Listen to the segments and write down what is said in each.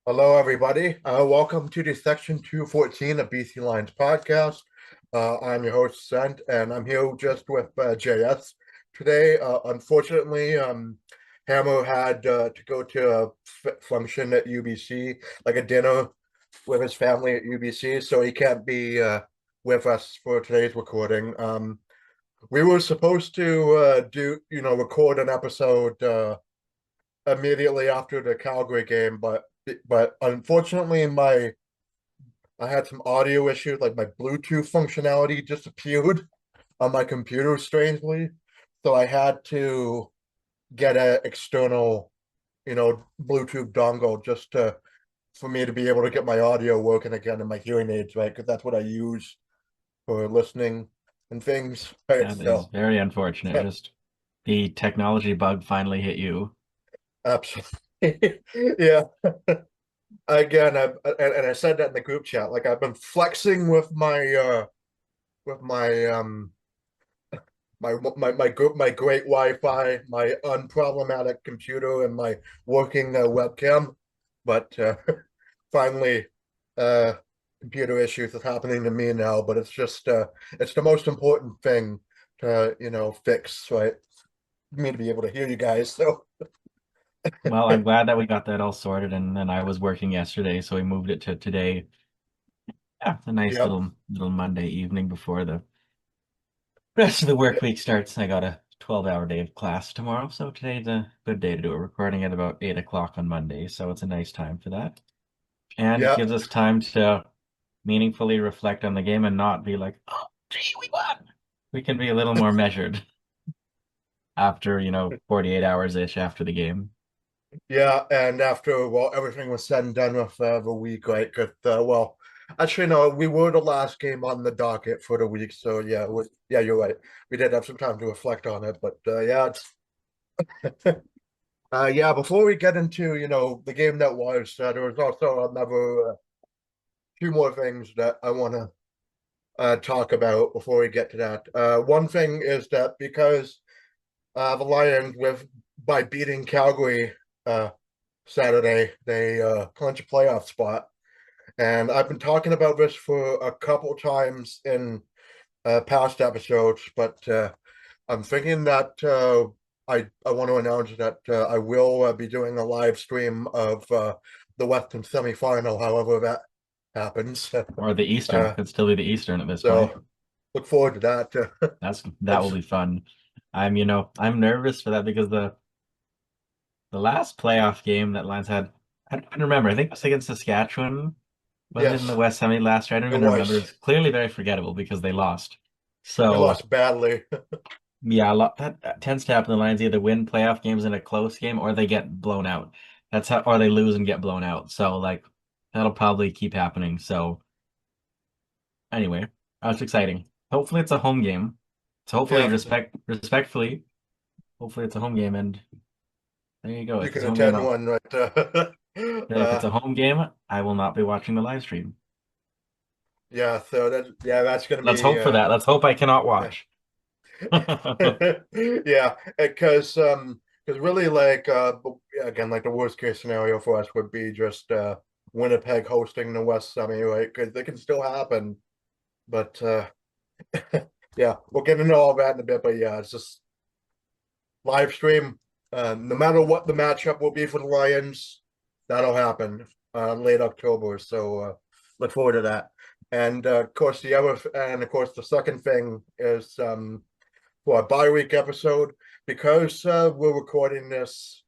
Hello, everybody. Welcome to the Section 214 of BC Lions podcast. I'm your host, Ascent, and I'm here just with JS today. Unfortunately, Hammer had to go to a function at UBC, like a dinner with his family at UBC, so he can't be with us for today's recording. We were supposed to record an episode immediately after the Calgary game, but unfortunately I had some audio issues, like my Bluetooth functionality disappeared on my computer strangely. So I had to get an external, Bluetooth dongle just to for me to be able to get my audio working again in my hearing aids, right? Because that's what I use for listening and things, right? That is So very unfortunate. Just the technology bug finally hit you. absolutely. Yeah. Again, and I said that in the group chat. Like I've been flexing with my my great Wi-Fi, my unproblematic computer, and my working webcam, but finally, uh, computer issues is happening to me now. But it's the most important thing to fix, right? For me to be able to hear you guys. So Well, I'm glad that we got that all sorted, and then I was working yesterday, so we moved it to today. Yeah, a nice yep, little Monday evening before the rest of the work week starts. I got a 12-hour day of class tomorrow, so today's a good day to do a recording at about 8 o'clock on Monday, so it's a nice time for that. And it yeah, gives us time to meaningfully reflect on the game and not be like, oh, gee, we won. We can be a little more measured after, 48 hours-ish after the game. yeah. And after everything was said and done with the week, right? Because actually, no, we were the last game on the docket for the week. So yeah, yeah, you're right. We did have some time to reflect on it, but yeah, yeah. Before we get into the game that was, there was also another two more things that I want to talk about before we get to that. One thing is that because the Lions, with by beating Calgary uh, Saturday, they clinch a playoff spot. And I've been talking about this for a couple times in past episodes, but I'm thinking that I want to announce that I will be doing a live stream of the Western semifinal, however that happens. Or the Eastern. uh, Could still be the Eastern at this point. so look forward to that. That will That's be fun. I'm nervous for that because the last playoff game that Lions had, I don't remember. I think it was against Saskatchewan. Was it in the yes, West Semi last year? I don't it even remember. was. It's clearly very forgettable because they lost. They So lost badly. yeah, that tends to happen. The Lions either win playoff games in a close game or they get blown out. Or they lose and get blown out. So like that'll probably keep happening. So anyway, that's exciting. Hopefully it's a home game. So hopefully Yeah, respectfully, hopefully it's a home game and there you go. you If it's can a home game, attend one, right? if it's a home game, I will not be watching the live stream. Yeah, so that's gonna Let's be hope for that. Let's hope I cannot watch. yeah, because really, like again, like the worst case scenario for us would be just Winnipeg hosting the West Semi, right? Because it can still happen, but yeah, we'll get into all that in a bit. But yeah, it's just live stream. No matter what the matchup will be for the Lions, that'll happen late October. So look forward to that. And of course, the second thing is for a bye week episode because we're recording this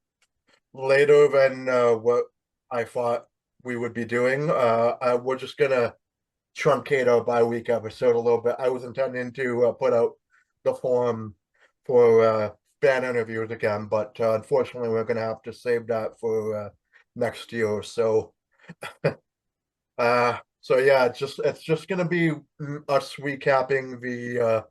later than what I thought we would be doing. We're just gonna truncate our bye week episode a little bit. I was intending to put out the form for fan interviews again, but unfortunately, we're gonna have to save that for next year. So yeah, it's just gonna be us recapping the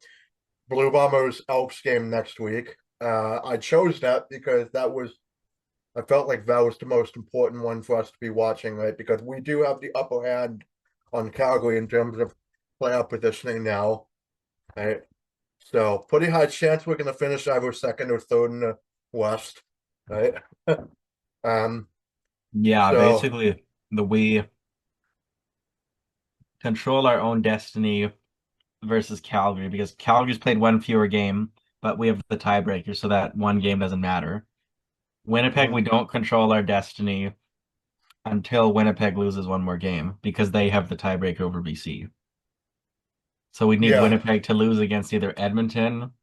Blue Bombers Elks game next week. I chose that because I felt like that was the most important one for us to be watching, right? Because we do have the upper hand on Calgary in terms of playoff positioning now, right? So pretty high chance we're going to finish either second or third in the West, right? Um. Yeah, So basically. we control our own destiny versus Calgary because Calgary's played one fewer game, but we have the tiebreaker, so that one game doesn't matter. Winnipeg, Mhm. we don't control our destiny until Winnipeg loses one more game because they have the tiebreaker over BC. So we need Yeah, Winnipeg to lose against either Edmonton,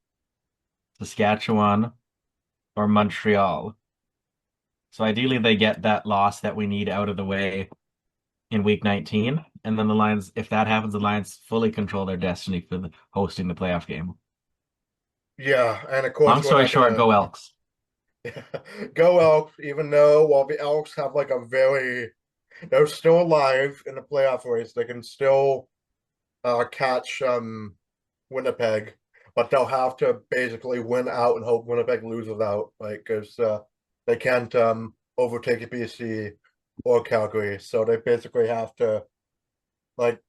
Saskatchewan, or Montreal. So ideally, they get that loss that we need out of the way in week 19. And then the Lions, if that happens, the Lions fully control their destiny for hosting the playoff game. yeah, and of Long course we're story not short, gonna go Elks. go Elks, even though while the Elks have like a they're still alive in the playoff race. They can still catch Winnipeg, but they'll have to basically win out and hope Winnipeg loses out, like because they can't overtake BC or Calgary, so they basically have to like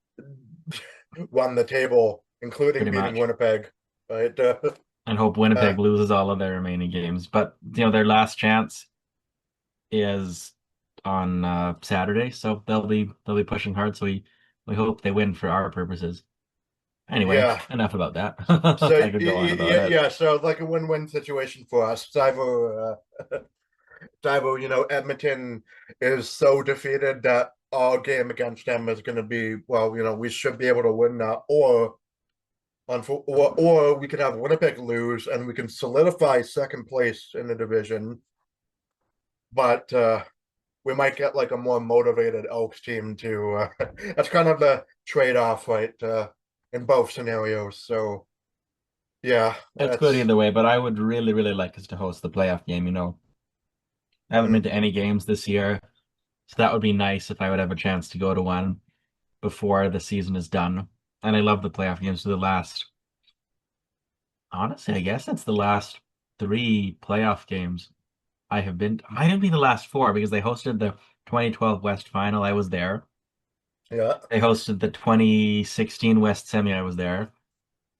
run the table, including Pretty beating much. Winnipeg. Right? And hope Uh, Winnipeg loses all of their remaining games. But their last chance is on Saturday, so they'll be pushing hard. So we hope they win for our purposes. Anyway, yeah. enough about that. So I could go on about it. yeah, so like a win-win situation for us. Edmonton is so defeated that our game against them is going to be, well, we should be able to win that, or we could have Winnipeg lose and we can solidify second place in the division, but we might get like a more motivated Elks team to. That's kind of the trade-off, right? In both scenarios. So yeah, It's good that's. either way, but I would really, really like us to host the playoff game. I haven't been Mhm. to any games this year, so that would be nice if I would have a chance to go to one before the season is done. And I love the playoff games for the last, honestly, I guess it's the last three playoff games I have been. Might have been the last four because they hosted the 2012 West Final. I was there. Yeah, They hosted the 2016 West Semi. I was there.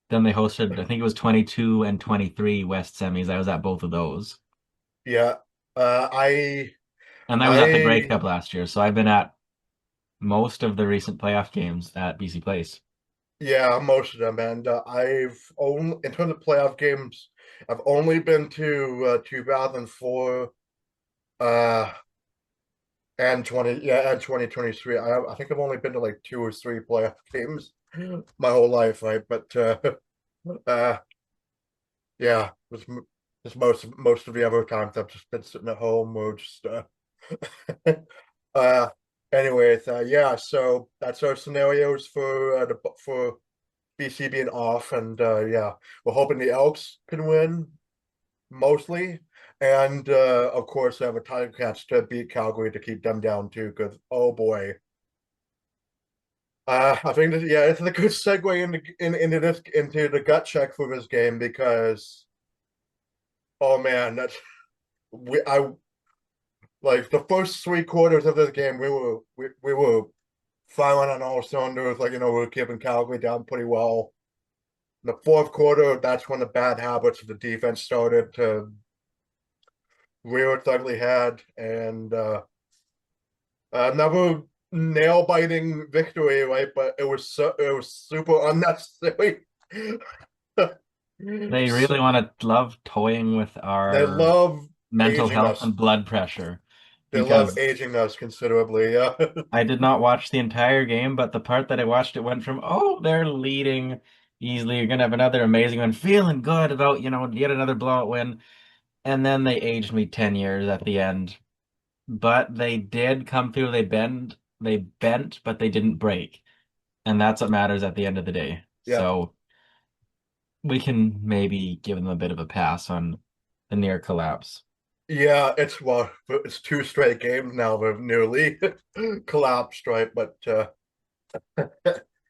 Then they hosted, I think it was 22 and 23 West Semis. I was at both of those. yeah. I And I was at the Grey I Cup last year, so I've been at most of the recent playoff games at BC Place. Yeah, most of them, and I've only in terms of playoff games, I've only been to 2004 uh and 2023. I think I've only been to like two or three playoff games my whole life, right? But uh yeah, just most of the other times I've just been sitting at home or just uh anyways, yeah, so that's our scenarios for BC being off, and yeah, we're hoping the Elks can win mostly, and of course have a time catch to beat Calgary to keep them down too. Because oh boy, I think that yeah, it's a good segue into the gut check for this game because oh man, that's we I like the first three quarters of this game we were firing on all cylinders, like we were keeping Calgary down pretty well. In the fourth quarter, that's when the bad habits of the defense started to rear its ugly head, and another nail biting victory, right? But it was super unnecessary. They really So, want to love toying with they our love mental aging health us. and blood pressure They love because aging us considerably. Yeah, I did not watch the entire game, but the part that I watched, it went from, oh, they're leading easily. You're gonna have another amazing one, feeling good about, yet another blowout win. And then they aged me 10 years at the end. But they did come through. They bent, but they didn't break. And that's what matters at the end of the day. yeah, So we can maybe give them a bit of a pass on the near collapse. yeah. It's two straight games now. They've nearly collapsed, right? But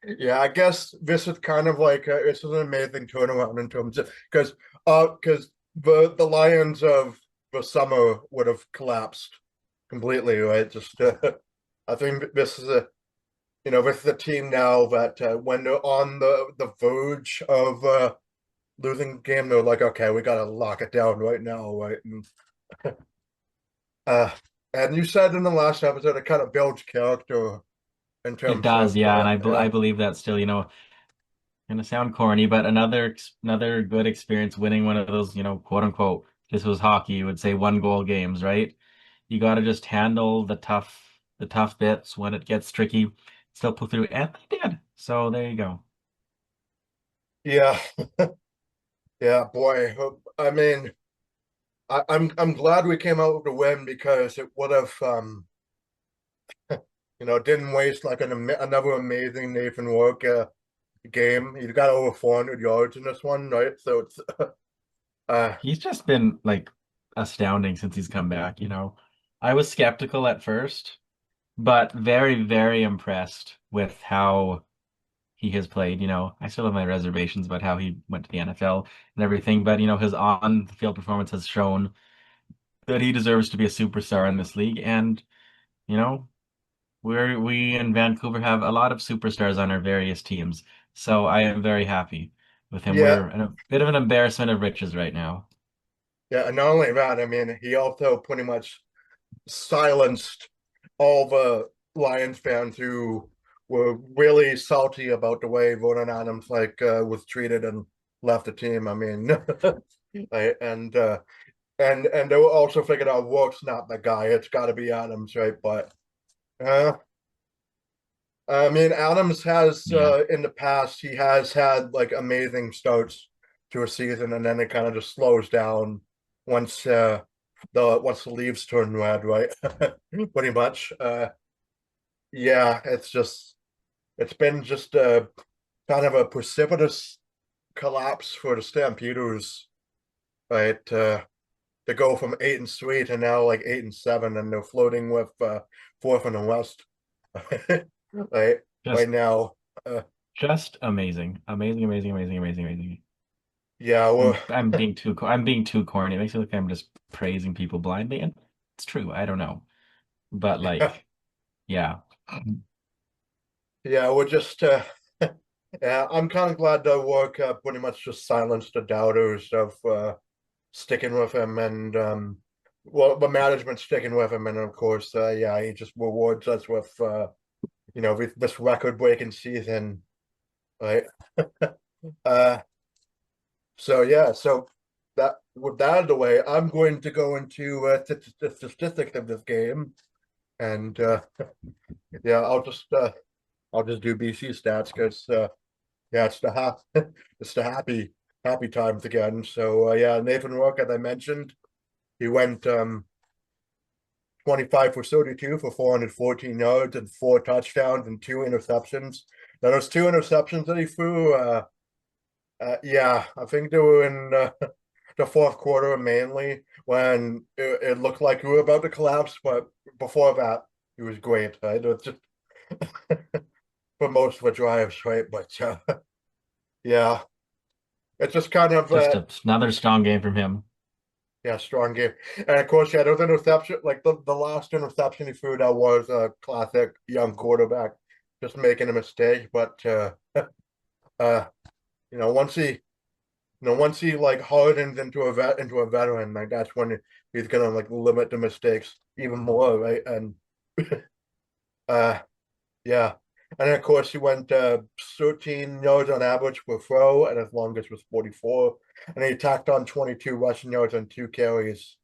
yeah, I guess this is kind of like this is an amazing turnaround in terms of because the Lions of the summer would have collapsed completely, right? Just I think this is this is a team now that when they're on the verge of losing the game, they're like, okay, we got to lock it down right now, right? And uh, And you said in the last episode it kind of builds character in It terms does, of yeah, and I yeah. believe that still, gonna sound corny, but another good experience winning one of those, quote unquote, this was hockey, you would say 1 goal games, right? You got to just handle the tough bits when it gets tricky, still pull through, and they did. So there you go. Yeah, yeah, boy. I mean, I'm glad we came out with a win because it would have didn't waste like another amazing Nathan Walker game. He's got over 400 yards in this one, right? So it's uh He's just been like astounding since he's come back, I was skeptical at first, but very, very impressed with how he has played. I still have my reservations about how he went to the NFL and everything, but his on-field performance has shown that he deserves to be a superstar in this league. And you know, we in Vancouver have a lot of superstars on our various teams, so I am very happy with him. yeah, We're in a bit of an embarrassment of riches right now. yeah, and not only that, I mean, he also pretty much silenced all the Lions fans who were really salty about the way Vernon Adams was treated and left the team. I mean, right? And they were also figured out Work's not the guy. It's got to be Adams, right? But uh, I mean, Adams has Yeah, in the past he has had like amazing starts to a season, and then it kind of just slows down once the leaves turn red, right? Pretty much. Yeah, it's been just a kind of a precipitous collapse for the Stampeders, right? To go from 8-3 to now like 8-7, and they're floating with fourth in the West, right? Right just now. Uh, just amazing, amazing, amazing, amazing, amazing, amazing. yeah, well, I'm being too corny. It makes me look like I'm just praising people blindly, and it's true. I don't know, but yeah, like, yeah, yeah, we're just yeah. I'm kind of glad that work pretty much just silenced the doubters of sticking with him, and well, the management sticking with him, and of course, yeah, he just rewards us with this record-breaking season, right? Uh, so yeah, so that with that out of the way, I'm going to go into the statistics of this game, and yeah, I'll just do BC stats because yeah, it's the happy times again. So yeah, Nathan Rourke, as I mentioned, he went 25 for 32 for 414 yards and 4 touchdowns and 2 interceptions. Now those 2 interceptions that he threw, yeah, I think they were in the fourth quarter mainly when it looked like we were about to collapse, but before that, he was great. Right? It was just for most of the drives, right? But yeah, it's just kind of just another strong game from him. yeah, strong game. And of course, yeah, those interception, like the last interception he threw, that was a classic young quarterback just making a mistake. But uh, once he like hardens into a veteran, like that's when he's gonna like limit the mistakes even more, right? And uh, yeah, and then of course he went 13 yards on average per throw, and his longest was 44, and he tacked on 22 rushing yards on 2 carries,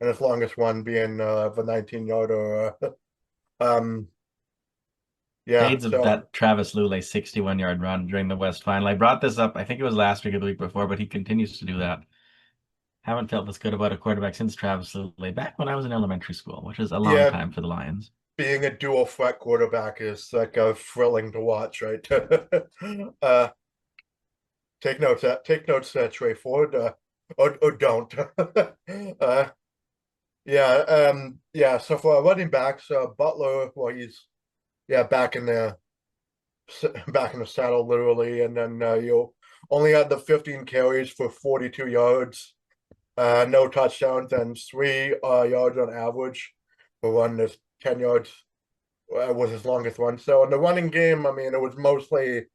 and his longest one being the 19-yarder. Um, yeah, Shades of so that Travis Lulay 61-yard run during the West Final. I brought this up, I think it was last week or the week before, but he continues to do that. Haven't felt this good about a quarterback since Travis Lulay, back when I was in elementary school, which is a long yeah, time for the Lions. being a dual threat quarterback is like thrilling to watch, right? uh, take notes, Trey Ford, or don't. uh, yeah, yeah. So for our running backs, Butler, well, he's yeah back in the saddle literally, and then you only had the 15 carries for 42 yards, no touchdowns, and 3 yards on average for one. This 10 yards was his longest one. So in the running game, I mean, it was mostly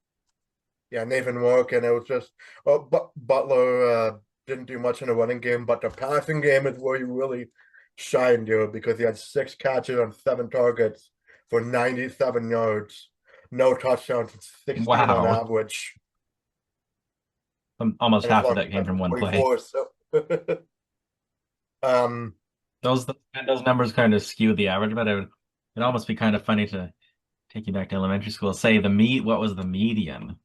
yeah Nathan Work, and it was just Butler didn't do much in the running game, but the passing game is where he really shine, dude, because he had 6 catches on 7 targets for 97 yards, no touchdowns, and 16 on Wow. average, Almost and his half of longest that came catch from was one play. 44. So, um, Those numbers kind of skew the average, but it'd almost be kind of funny to take you back to elementary school. Say what was the median?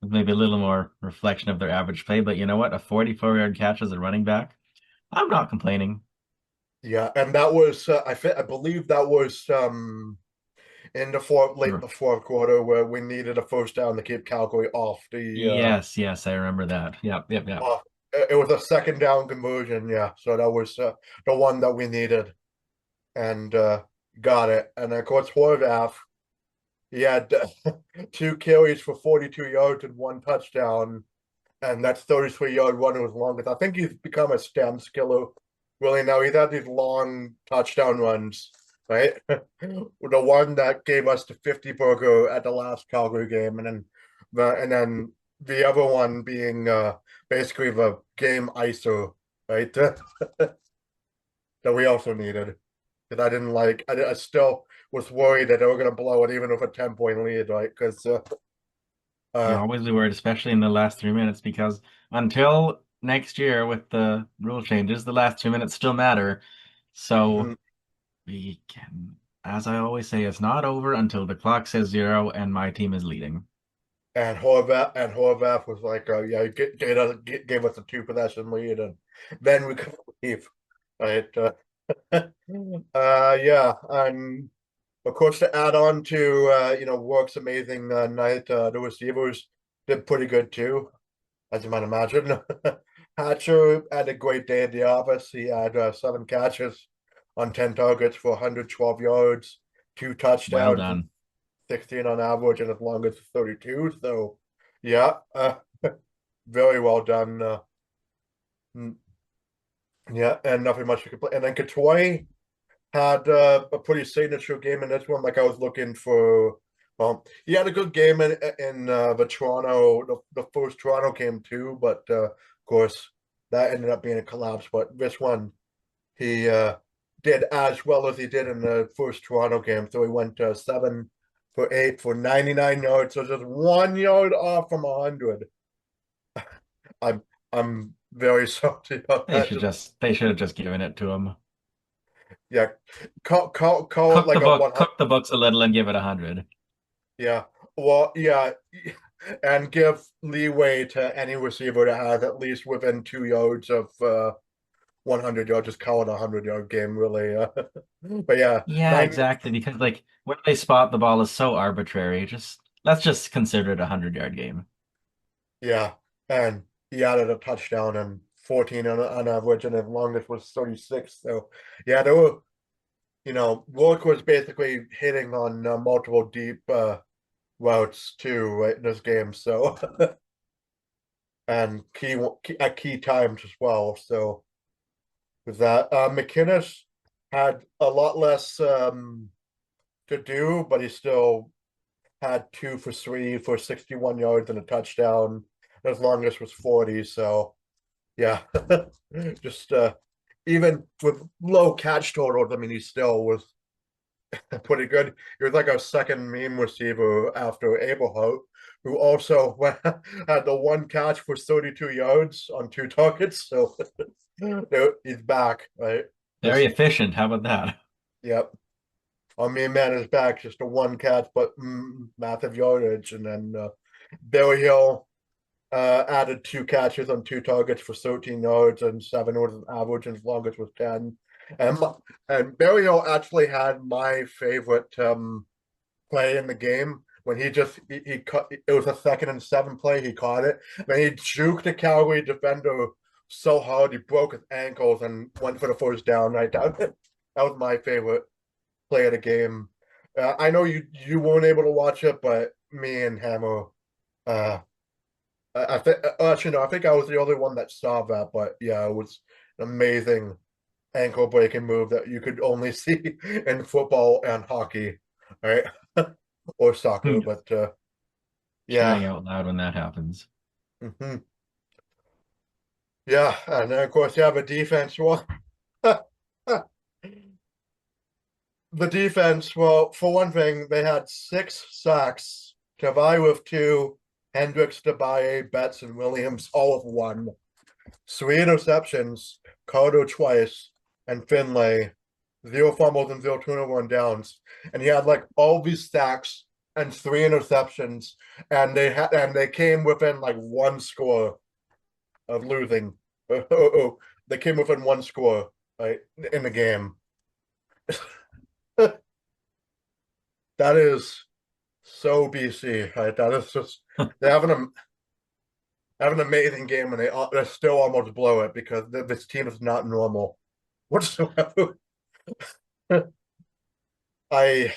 Maybe a little more reflection of their average play, but you know what? A 44-yard catch as a running back, I'm not complaining. yeah, and that was I believe that was in the late in the fourth quarter where we needed a first down to keep Calgary off the Yes, yes, I remember that. Yep, yep, yep. it was a second down conversion, yeah. So that was the one that we needed and got it. And of course Horvath, he had 2 carries for 42 yards and 1 touchdown, and that 33-yard run was longest. I think he's become a stem skiller really now. He's had these long touchdown runs, right? The one that gave us the 50 burger at the last Calgary game, and then the other one being basically the game icer, right? That we also needed. Because I didn't like I still was worried that they were gonna blow it even with a 10-point lead, right? Because You uh always be worried, especially in the last 3 minutes, because until next year with the rule changes, the last 2 minutes still matter. So mhm. we can, as I always say, it's not over until the clock says zero and my team is leading. And Horvath was like, yeah, gave us a 2 possession lead, and then we could leave. Right. Yeah, and of course to add on to Work's amazing night, the receivers did pretty good too, as you might imagine. Hatcher had a great day at the office. He had 7 catches on 10 targets for 112 yards, two Well touchdowns, and done. 16 on average, and as long as 32. So, yeah, very well done. Mm, yeah, and nothing much to complain. And then Katoy had a pretty signature game in this one. Like I was looking for. Well, he had a good game in the the first Toronto game too. But of course, that ended up being a collapse. But this one, he did as well as he did in the first Toronto game. So he went 7 for 8 for 99 yards. So just 1 yard off from 100. I'm I'm very salty about that. Just They should have just given it to him. yeah, call it like a 100. Cook the books a little and give it 100. Yeah. Well, yeah, and give leeway to any receiver that has at least within 2 yards of 100 yards. Just call it a 100-yard game, really. But yeah, Yeah, 90. exactly. Because like when they spot the ball is so arbitrary. Just let's just consider it a 100-yard game. Yeah, and he added a touchdown and 14 on average, and his longest was 36. So yeah, there were Wilk was basically hitting on multiple deep routes too, right in this game. So and at key times as well. So with that, McInnes had a lot less to do, but he still had 2 for 3 for 61 yards and a touchdown. His longest was 40. So yeah, just even with low catch totals, I mean, he still was pretty good. He was like our second meme receiver after Abelhout, who also had the 1 catch for 32 yards on 2 targets. So he's back, right? Very Just efficient. How about that? yep. Our main man is back, just a 1 catch, but massive yardage. And then Barry Hill added 2 catches on 2 targets for 13 yards and 7 was average, and his longest was 10. And and Barry Hill actually had my favorite play in the game when he cut. It was a 2nd and 7 play. He caught it. Then he juked the Calgary defender so hard he broke his ankles and went for the first down. Right down. That was my favorite play of the game. I know you weren't able to watch it, but me and Hammer. Uh, I think actually no, I think I was the only one that saw that. But yeah, it was an amazing ankle breaking move that you could only see in football and hockey, right? Or soccer, but yeah. Chatting out loud when that happens. Hmm. Yeah, and then of course you have a defense one. the defense, well, for one thing, they had 6 sacks. Tavai with 2, Hendricks, Debaye, Betts, and Williams all with 1. 3 interceptions, Carter twice, and Finlay. 0 fumbles and 0 turnover on downs. And he had like all these sacks and 3 interceptions, and they came within like 1 score of losing. They came within 1 score, right, in the game. That is so BC, right? That is just they have an amazing game, and they still almost blow it because this team is not normal whatsoever. I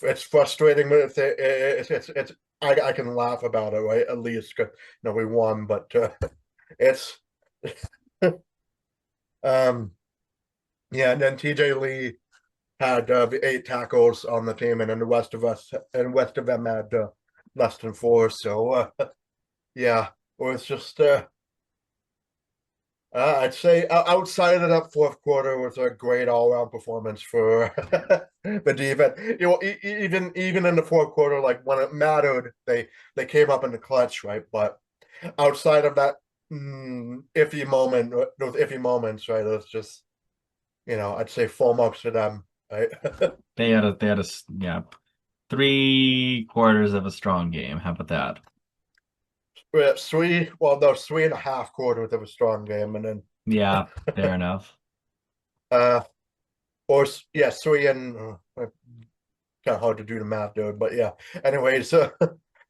it's frustrating, but it's I can laugh about it, right? At least we won, but it's yeah, and then TJ Lee had 8 tackles on the team, and then the rest of them had less than 4. So yeah, or it's just I'd say outside of that fourth quarter was a great all-around performance for the defense. Even in the fourth quarter, like when it mattered, they came up in the clutch, right? But outside of that iffy moment, those iffy moments, right? It's just I'd say full marks for them, right? Yeah, 3 quarters of a strong game. How about that? We're at 3, well, no, 3.5 quarters of a strong game, and then Yeah, fair enough. uh, or yeah, 3 and kind of hard to do the math, dude. But yeah, anyways,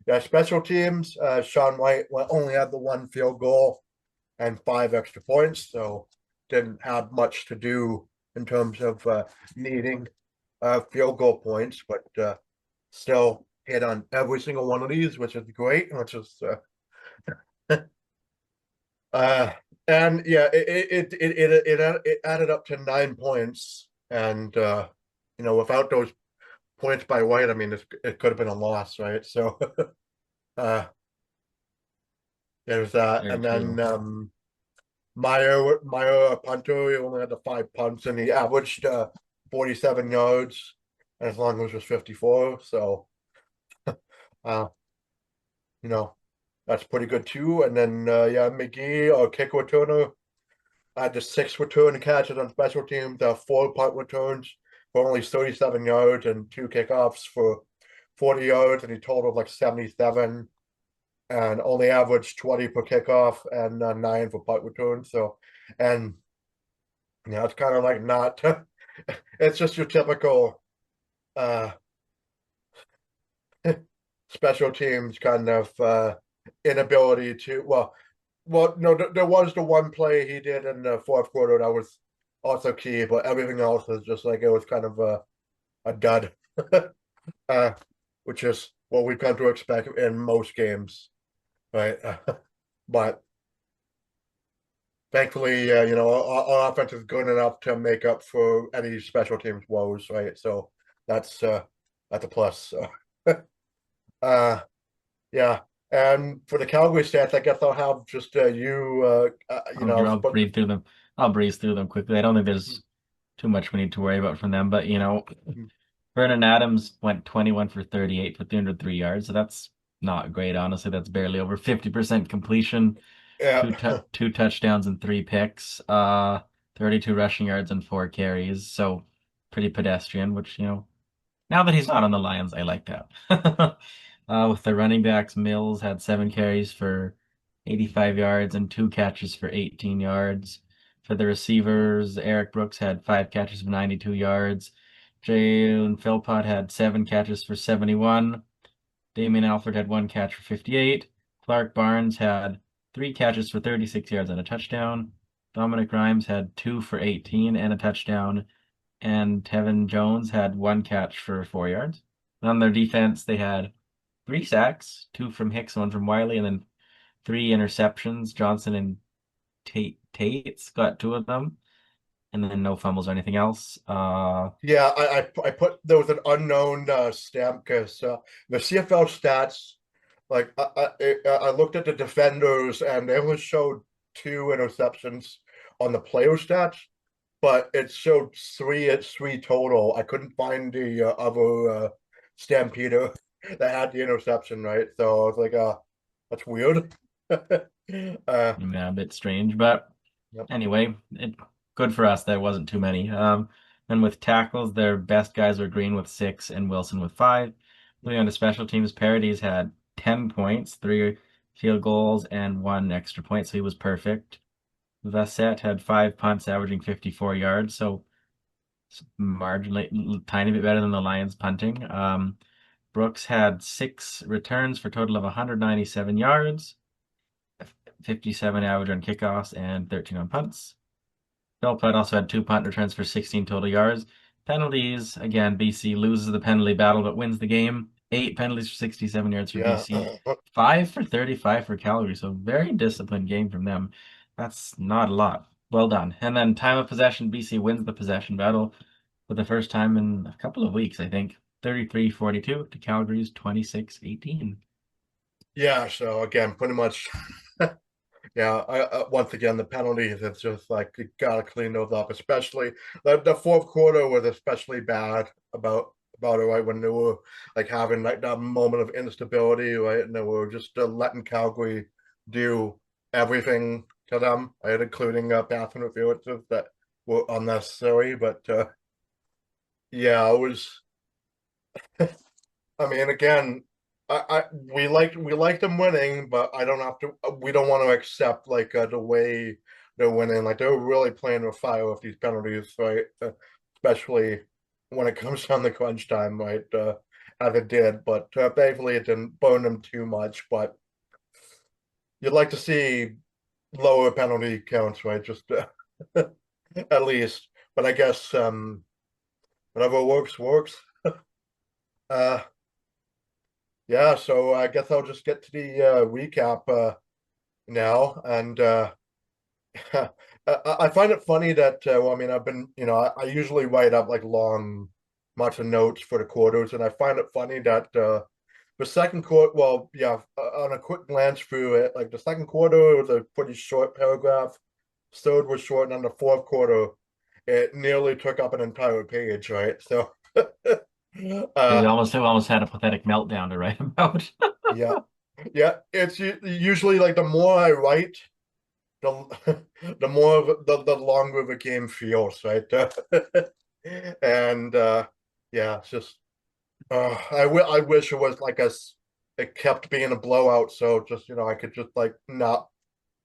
yeah, special teams. Sean White only had the 1 field goal and 5 extra points, so didn't have much to do in terms of needing field goal points, but still hit on every single one of these, which is great, which is uh and yeah, it added up to 9 points, and without those points by White, I mean, it could have been a loss, right? So uh there's that, Very and then true. Meyer punter, he only had the 5 punts, and he averaged 47 yards, and as long as it was 54, so uh you know that's pretty good too. And then yeah, McGee, or kick returner, had the 6 return catches on special teams, 4 punt returns for only 37 yards, and 2 kickoffs for 40 yards, and he totaled like 77, and only averaged 20 per kickoff, and 9 for punt returns. So, and it's kind of like not, it's just your typical uh special teams kind of inability to, well, no, there was the 1 play he did in the fourth quarter that was also key, but everything else is just like it was kind of a dud, uh, which is what we've come to expect in most games, right? But thankfully, our offense is good enough to make up for any special teams woes, right? So that's a plus. So. Yeah, and for the Calgary stats, I guess I'll have just I'll breeze through them. I'll breeze through them quickly. I don't think there's too much we need to worry about from them, but Vernon Adams went 21 for 38 for 303 yards, so that's not great, honestly. That's barely over 50% completion. Yeah, Two touchdowns and 3 picks. 32 rushing yards and 4 carries. So pretty pedestrian, which, now that he's not on the Lions, I like that. With the running backs, Mills had 7 carries for 85 yards and 2 catches for 18 yards. For the receivers, Eric Brooks had 5 catches for 92 yards. Jalen Philpott had 7 catches for 71. Damian Alford had 1 catch for 58. Clark Barnes had 3 catches for 36 yards and a touchdown. Dominic Rhymes had 2 for 18 and a touchdown. And Tevin Jones had 1 catch for 4 yards. And on their defense, they had 3 sacks, 2 from Hicks, 1 from Wiley, and then 3 interceptions. Johnson and Tate's got 2 of them, and then no fumbles or anything else. yeah. I put there was an unknown stamp because the CFL stats, like I looked at the defenders, and they only showed 2 interceptions on the player stats, but it showed three. It's three total. I couldn't find the other Stampeder that had the interception, right? So I was like, that's weird. Yeah, a bit strange, but Yep. anyway, good for us. There wasn't too many. And with tackles, their best guys were Green with 6 and Wilson with 5. Moving on to special teams, Paradis had 10 points, 3 field goals, and 1 extra point, so he was perfect. Vassett had 5 punts, averaging 54 yards, so marginally, tiny bit better than the Lions punting. Brooks had 6 returns for a total of 197 yards, 57 average on kickoffs, and 13 on punts. Philpott also had 2 punt returns for 16 total yards. Penalties, again, BC loses the penalty battle but wins the game. 8 penalties for 67 yards for Yeah. BC, 5 for 35 for Calgary. So very disciplined game from them. That's not a lot. Well done. And then time of possession, BC wins the possession battle for the first time in a couple of weeks, I think. 33-42 to Calgary's 26-18. Yeah. So again, pretty much. Yeah, once again the penalties. It's just like you gotta clean those up. Especially the fourth quarter was especially bad about it, right when they were like having like that moment of instability, right, and they were just letting Calgary do everything to them, right, including pass interferences that were unnecessary. But yeah, it was. I mean, again, we like them winning, but I don't have to. We don't want to accept like the way they're winning. Like they're really playing with fire with these penalties, right? Especially when it comes down to crunch time, right? As it did, but thankfully it didn't burn them too much. But you'd like to see lower penalty counts, right? Just at least. But I guess whatever works works. Uh, yeah, so I guess I'll just get to the recap now. And I find it funny that, well, I mean, I've been, I usually write up like long, lots of notes for the quarters, and I find it funny that the second quarter, well, yeah, on a quick glance through it, like the second quarter was a pretty short paragraph, third was short, and then the fourth quarter, it nearly took up an entire page, right? So, We uh, almost had a pathetic meltdown to write about. yeah. Yeah, it's usually like the more I write, the the more the longer the game feels, right? And yeah, it's just I wish it was like it kept being a blowout, so just I could just like not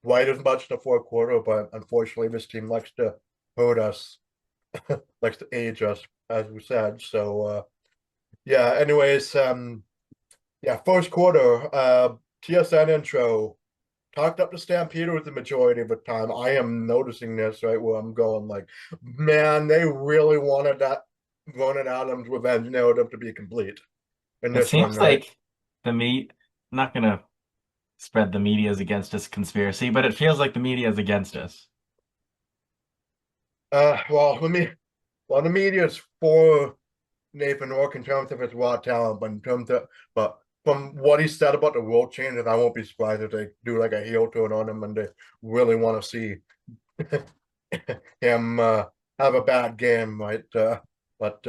write as much in the fourth quarter, but unfortunately this team likes to hurt us, likes to age us, as we said. So yeah, anyways, yeah, first quarter, TSN intro. Talked up to Stampeders the majority of the time. I am noticing this, right, where I'm going like, man, they really wanted Adams' revenge narrative to be complete in It this one, seems right? like I'm not gonna spread the media's against us conspiracy, but it feels like the media is against us. Well, the media is for Nathan Rourke in terms of his raw talent, but from what he said about the world changes, I won't be surprised if they do like a heel turn on him and they really want to see him have a bad game, right? But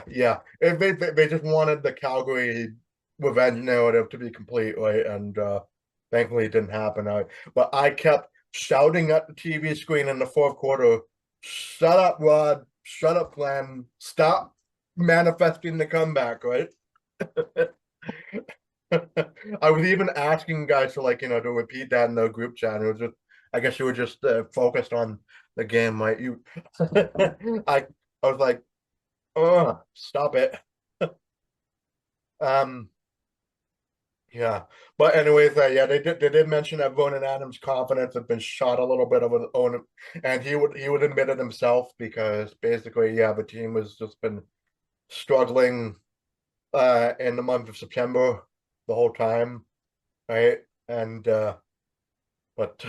yeah, they just wanted the Calgary revenge narrative to be complete, right? And thankfully it didn't happen. But I kept shouting at the TV screen in the fourth quarter, "Shut up, Rod! Shut up, Glenn! Stop manifesting the comeback!" Right? I was even asking guys to to repeat that in the group chat. It was just, I guess you were just focused on the game, right? I I was like, oh, stop it. Um, yeah. But anyways, yeah, they did mention that Vernon Adams' confidence had been shot a little bit of his own, and he would admit it himself because basically, yeah, the team has just been struggling in the month of September the whole time, right? And but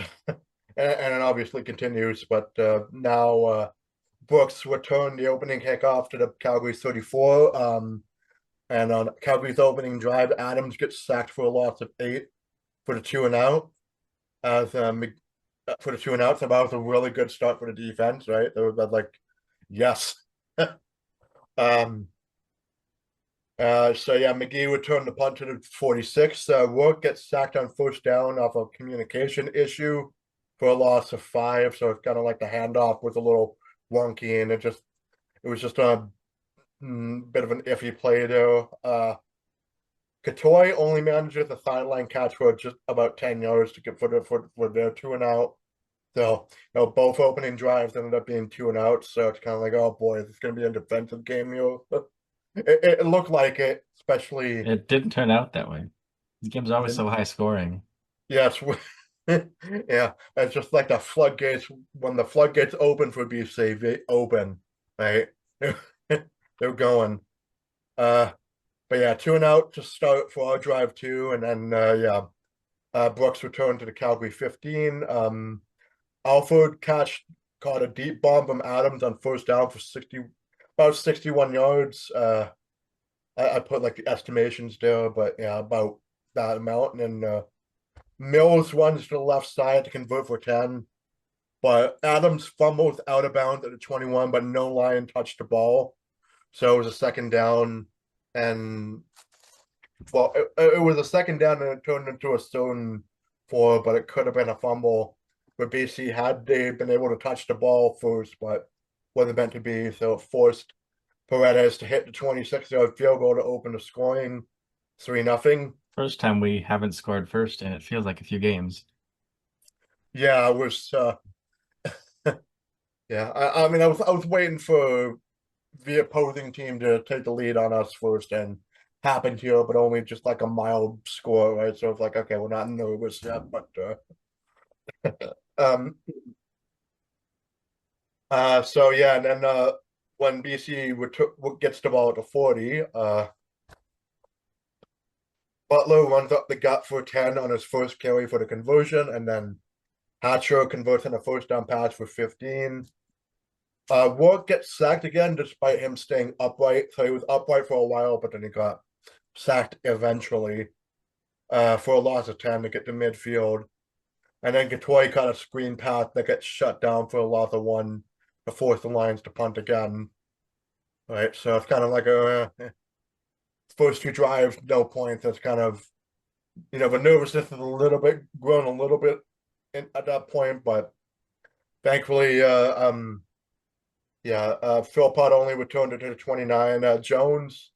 and it obviously continues, but now Brooks returned the opening kickoff to the Calgary 34. And on Calgary's opening drive, Adams gets sacked for a loss of 8 for the 2 and out. As for the 2 and outs. And that was a really good start for the defense, right? They were like, yes. um, so yeah, McGee returned the punt to the 46. Rourke gets sacked on first down off a communication issue for a loss of 5. So it's kind of like the handoff was a little wonky, and it was just a bit of an iffy play there. Katoy only manages a sideline catch for just about 10 yards to get for their 2 and out. So, both opening drives ended up being 2 and outs. So it's kind of like, oh boy, is this going to be a defensive game here? It looked like it, especially. It didn't turn out that way. The game's always so high scoring. Yes, yeah. It's just like the floodgates. When the floodgates open for BC, they open, right? They're going. But yeah, 2 and out to start for our drive 2, and then Brooks returned to the Calgary 15. Alford caught a deep bomb from Adams on first down for about 61 yards. I put like the estimations there, but yeah, about that amount. And then Mills runs to the left side to convert for 10, but Adams fumbles out of bounds at the 21, but no line touched the ball. So it was a second down, and well, it was a second down and it turned into a stone 4, but it could have been a fumble. But BC had they been able to touch the ball first, but wasn't meant to be. So it forced Paredes to hit the 26-yard field goal to open the scoring 3-0. First time we haven't scored first, and it feels like a few games. Yeah, it was. Yeah, I mean, I was waiting for the opposing team to take the lead on us first, and happened here, but only just like a mild score, right? So it's like, okay, we're not nervous yet, but um, so yeah, and then when BC gets the ball at the 40, Butler runs up the gut for 10 on his first carry for the conversion, and then Hatcher converts on a first down pass for 15. Rourke gets sacked again despite him staying upright. So he was upright for a while, but then he got sacked eventually for a loss of 10 to get to midfield. And then Gatoy caught a screen pass that gets shut down for a loss of 1 to force the Lions to punt again. Right, so it's kind of like first 2 drives, no points. That's kind of, the nervousness is a little bit grown a little bit at that point, but thankfully, Philpott only returned it to the 29. Jones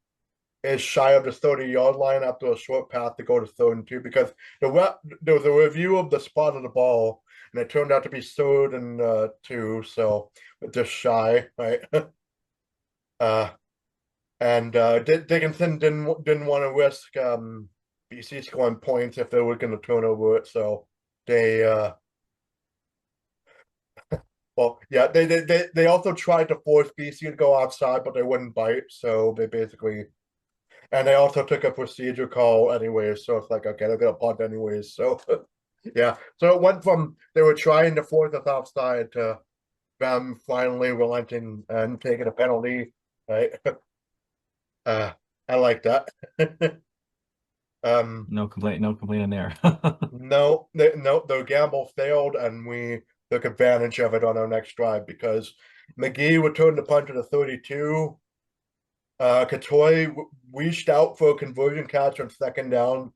is shy of the 30-yard line after a short path to go to 3rd and 2, because there was a review of the spot of the ball, and it turned out to be 3rd and 2, so just shy, right? And Dickinson didn't want to risk BC scoring points if they were going to turn over it, so they well, yeah, they also tried to force BC to go outside, but they wouldn't bite, so they basically, and they also took a procedure call anyways, so it's like, okay, they're gonna punt anyways. So yeah, so it went from they were trying to force us offside to them finally relenting and taking a penalty, right? I like that. No complaint, no complaint in there. No, the gamble failed, and we took advantage of it on our next drive because McGee returned the punt to the 32. Katoy reached out for a conversion catch on second down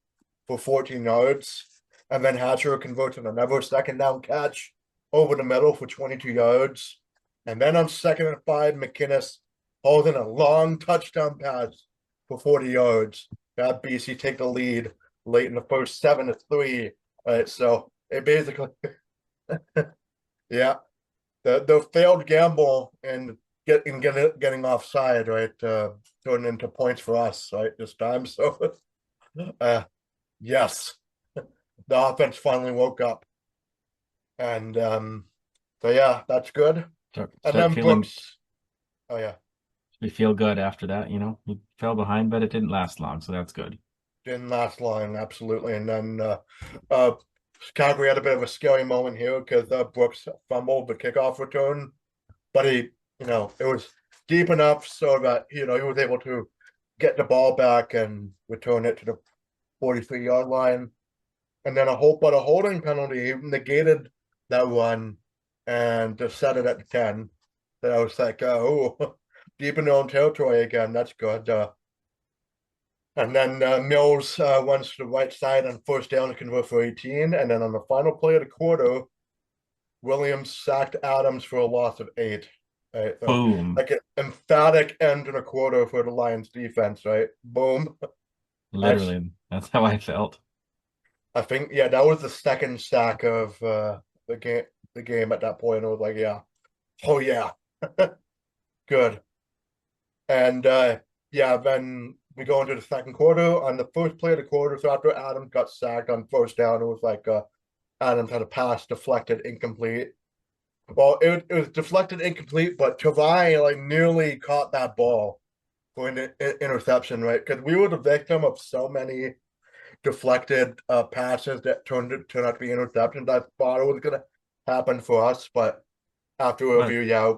for 14 yards, and then Hatcher converted another second down catch over the middle for 22 yards. And then on 2nd and 5, McInnes hauls in a long touchdown pass for 40 yards. That BC take the lead late in the first 7-3. Right, so it basically, yeah, the failed gamble and getting offside, right, turned into points for us, right, this time. So, yes, the offense finally woke up, and so yeah, that's good. And Start then feeling Brooks, oh yeah, we feel good after that, you know. We fell behind, but it didn't last long, so that's good. didn't last long, absolutely. And then Calgary had a bit of a scary moment here because Brooks fumbled the kickoff return, but it was deep enough so that he was able to get the ball back and return it to the 43-yard line. And then a holding penalty negated that run and to set it at 10. That I was like, oh, deep in their own territory again. That's good. And then Mills runs to the right side on first down to convert for 18. And then on the final play of the quarter, Williams sacked Adams for a loss of 8. Right? So, Boom. like an emphatic end in a quarter for the Lions defense, right? Boom. That's Literally, that's how I felt. I think yeah, that was the second sack of the game at that point. I was like, yeah, oh yeah, good. And yeah, then we go into the second quarter. On the first play of the quarter, so after Adams got sacked on first down, it was like Adams had a pass deflected incomplete. Well, it was deflected incomplete, but Tavai like nearly caught that ball for an interception, right? Because we were the victim of so many deflected passes that turned out to be interceptions. I thought it was gonna happen for us, but after a But review, yeah,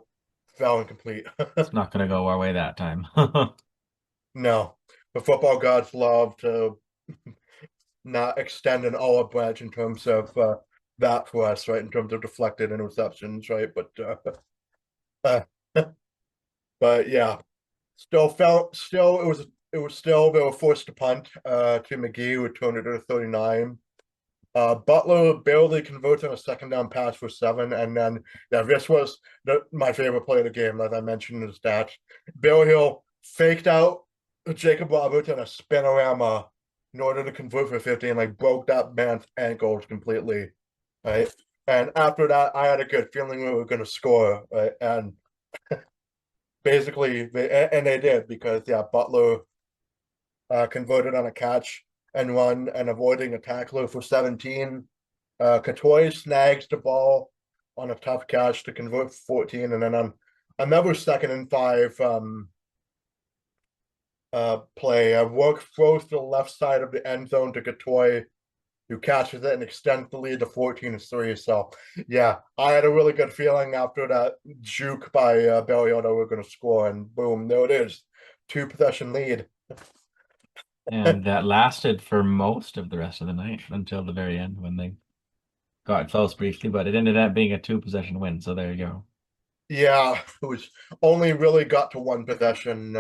fell incomplete. it's not gonna go our way that time. No, the football gods love to not extend an olive branch in terms of that for us, right? In terms of deflected interceptions, right? Uh, but yeah, still it was still they were forced to punt to McGee, who turned it to 39. Butler barely converts on a second down pass for 7, and then yeah, this was my favorite play of the game, as I mentioned in the stats. Bill Hill faked out Jacob Roberts on a spinorama in order to convert for 50, and like broke that man's ankles completely, right? And after that, I had a good feeling we were going to score, right? And basically, they did because yeah, Butler converted on a catch and run and avoiding a tackler for 17. Katoy snags the ball on a tough catch to convert 14, and then on another 2nd and 5 play, work throws to the left side of the end zone to Katoy, who catches it and extends the lead to 14-3. So yeah, I had a really good feeling after that juke by Belliot that we're going to score, and boom, there it is, 2-possession lead. And that lasted for most of the rest of the night until the very end when they got close briefly, but it ended up being a 2 possession win. So there you go. Yeah, it was only really got to one possession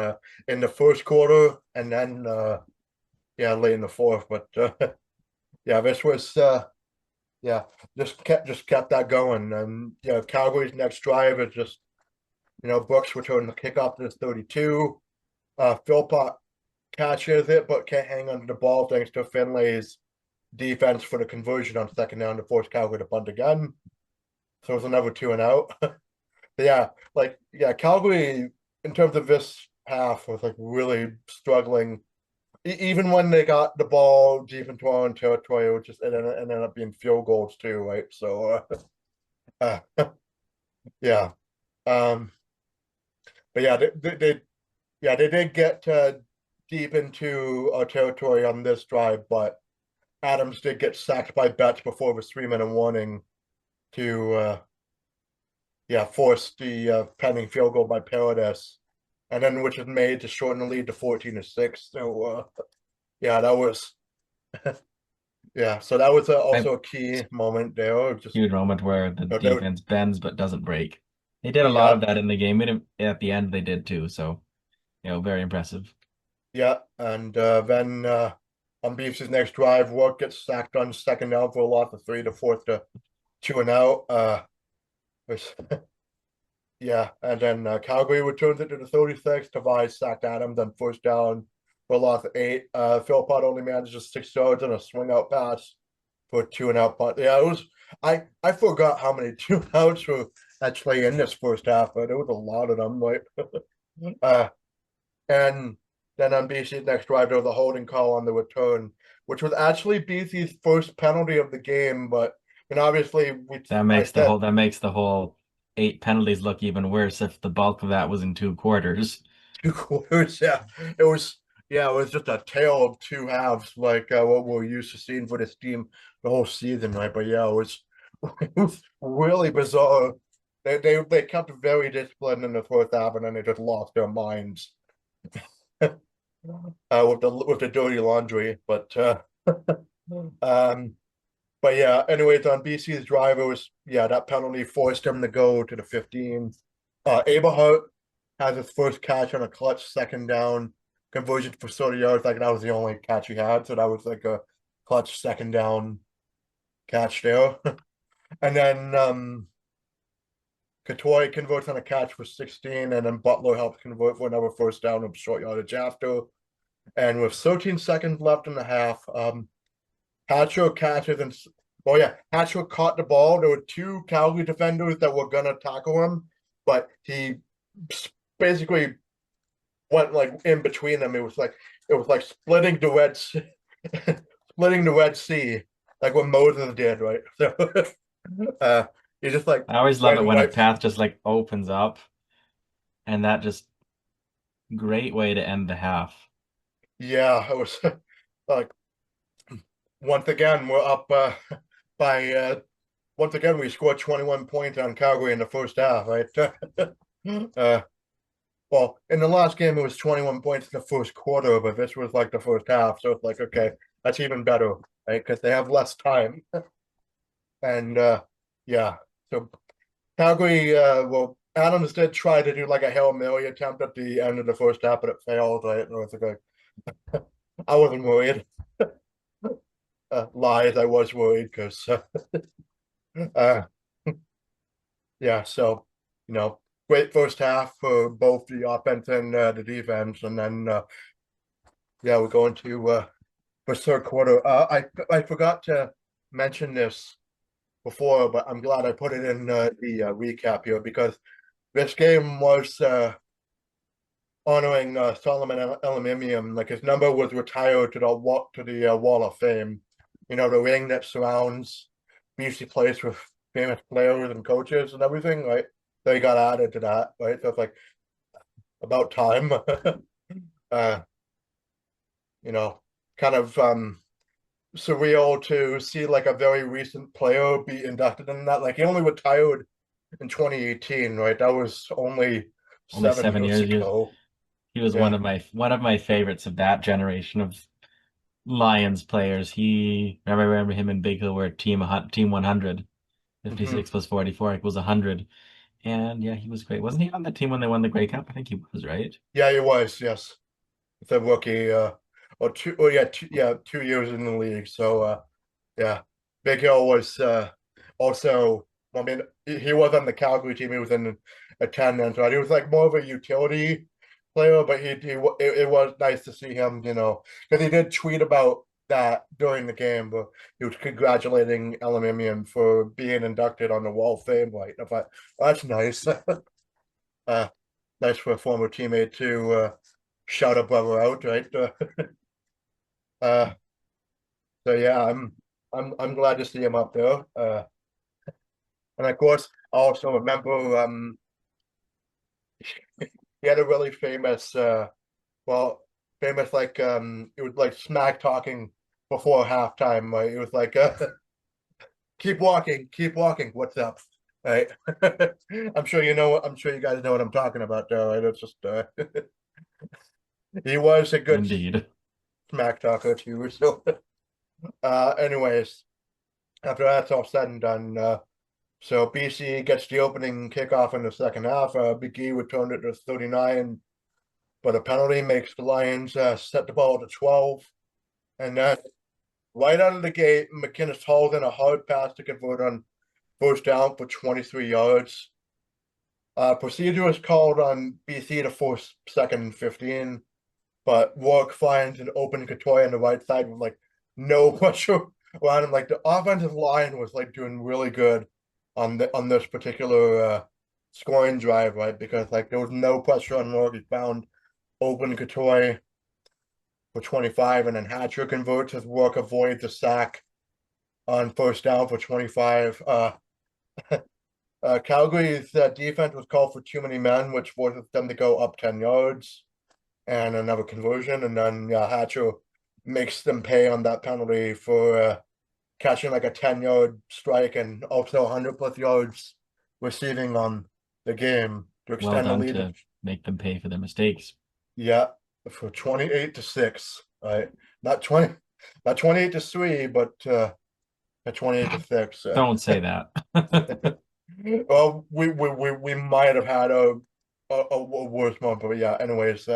in the first quarter, and then yeah, late in the fourth. But yeah, this was yeah, just kept that going, and you know, Calgary's next drive is just Brooks returning the kickoff to this 32. Philpott catches it, but can't hang onto the ball thanks to Finlay's defense for the conversion on second down to force Calgary to punt again. So it was another 2-and-out. Yeah, like yeah, Calgary in terms of this half was like really struggling. Even when they got the ball deep into our own territory, it ended up being field goals too, right? So yeah, um, but yeah, they did get deep into our territory on this drive, but Adams did get sacked by Betts before the 3-minute warning to yeah, forced the pending field goal by Paradis, and then which was made to shorten the lead to 14-6. So yeah, that was yeah. So that was I also a key moment there. Just Huge moment where the defense bends but doesn't break. They did a lot yeah, of that in the game. At the end, they did too. So, very impressive. yeah, and then on Beefs' next drive, Rourke gets sacked on second down for a loss of 3 to force the 2-and-out. Which, yeah, and then Calgary returns it to the 36. Tavai sacked Adams on first down for a loss of 8. Philpott only manages 6 yards and a swing out pass for a 2-and-out punt. Yeah, it was. I forgot how many 2-and-outs were actually in this first half, but there was a lot of them. Like, uh, and then on BC's next drive, there was a holding call on the return, which was actually BC's first penalty of the game. But obviously, I said That makes the whole 8 penalties look even worse if the bulk of that was in 2 quarters. 2 quarters. Yeah, it was. Yeah, it was just a tale of two halves, like what we're used to seeing for this team the whole season, right? But yeah, it was, it was really bizarre. They kept very disciplined in the first half, and then they just lost their minds with the dirty laundry. But um, But yeah, anyways, on BC's drive, it was that penalty forced him to go to the 15. Aberhart has his first catch on a clutch second down conversion for 30 yards. Like that was the only catch he had, so that was like a clutch second down catch there. And then Katoy converts on a catch for 16, and then Butler helps convert for another first down of short yardage after. And with 13 seconds left in the half, Hatcher catches and Hatcher caught the ball. There were two Calgary defenders that were gonna tackle him, but he basically went like in between them. It was like splitting the Red Sea, splitting the Red Sea, like what Moses did, right? So uh he just like I always love went it when a right. path just like opens up, and that just great way to end the half. Yeah, it was like once again we're up by once again we scored 21 points on Calgary in the first half, right? uh Well, in the last game, it was 21 points in the first quarter, but this was like the first half. So it's like, okay, that's even better, right? Because they have less time. And yeah, so Calgary, well, Adams did try to do like a Hail Mary attempt at the end of the first half, but it failed, right? And it was like, I wasn't worried. Lies, I was worried because, uh, yeah, so, great first half for both the offense and the defense. And then, yeah, we're going to for third quarter. I forgot to mention this before, but I'm glad I put it in the recap here because this game was honoring Solomon Elamimian. Like his number was retired to the Wall of Fame. The ring that surrounds BC Place with famous players and coaches and everything. Right, they got added to that. Right, so it's like about time. uh, you know, kind of surreal to see like a very recent player be inducted in that. Like he only retired in 2018, right? That was only Only seven 7 years. years ago. He was Yeah. one of my favorites of that generation of Lions players. I remember him and Big Hill were team 100. Hmm. 56 plus 44 equals 100. And yeah, he was great. Wasn't he on the team when they won the Grey Cup? I think he was, right? Yeah, he was. Yes, it's a rookie. Or two. Oh yeah, 2 years in the league. So yeah, Big Hill was also. I mean, he was on the Calgary team. He was in attendance, right? He was like more of a utility player, but it was nice to see him, because he did tweet about that during the game, but he was congratulating Elamimian for being inducted on the Wall of Fame, right? I thought, well, that's nice. uh, nice for a former teammate to shout a brother out, right? Uh, so yeah, I'm glad to see him up there. And of course, I also remember he had a really famous famous like it was like smack talking before halftime. Right? It was like keep walking, what's up? Right. I'm sure you guys know what I'm talking about though, right? It's just he was a good Indeed. smack talker too. So anyways, after that's all said and done, so BC gets the opening kickoff in the second half. Big E returned it to 39, but a penalty makes the Lions set the ball to 12. And then right out of the gate, McInnes hauls in a hard pass to convert on first down for 23 yards. Procedure is called on BC to force second and 15, but Rourke finds an open Katoy on the right side with like no pressure around him. Like the offensive line was like doing really good on this particular scoring drive, right? Because like there was no pressure on Rourke. He found open Katoy for 25, and then Hatcher converts as Rourke avoids a sack on first down for 25. Calgary's defense was called for too many men, which forces them to go up 10 yards and another conversion. And then Hatcher makes them pay on that penalty for catching like a 10-yard strike and also 100 plus yards receiving on the game to Well extend the done lead. to make them pay for their mistakes. Yeah, for 28-6. Right, not 20, not 28-3, but at 28-6. Don't say that. Well, we might have had a worse month, but yeah. Anyways,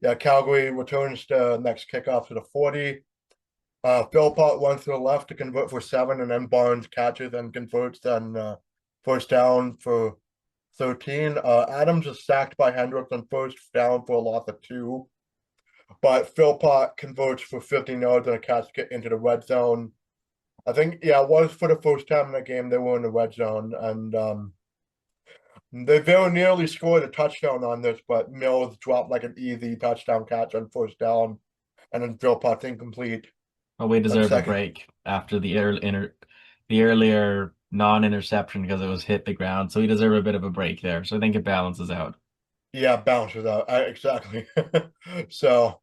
yeah, Calgary returns to next kickoff to the 40. Philpott runs to the left to convert for 7, and then Barnes catches and converts on first down for 13. Adams is sacked by Hendricks on first down for a loss of 2, but Philpott converts for 15 yards and a catch to get into the red zone. I think, yeah, it was for the first time in the game they were in the red zone, and they very nearly scored a touchdown on this, but Mills dropped like an easy touchdown catch on first down, and then Philpott's incomplete Well, we on deserve a second. break after the earlier non-interception because it was hit the ground. So we deserve a bit of a break there. So I think it balances out. Yeah, bounces out. Exactly. So,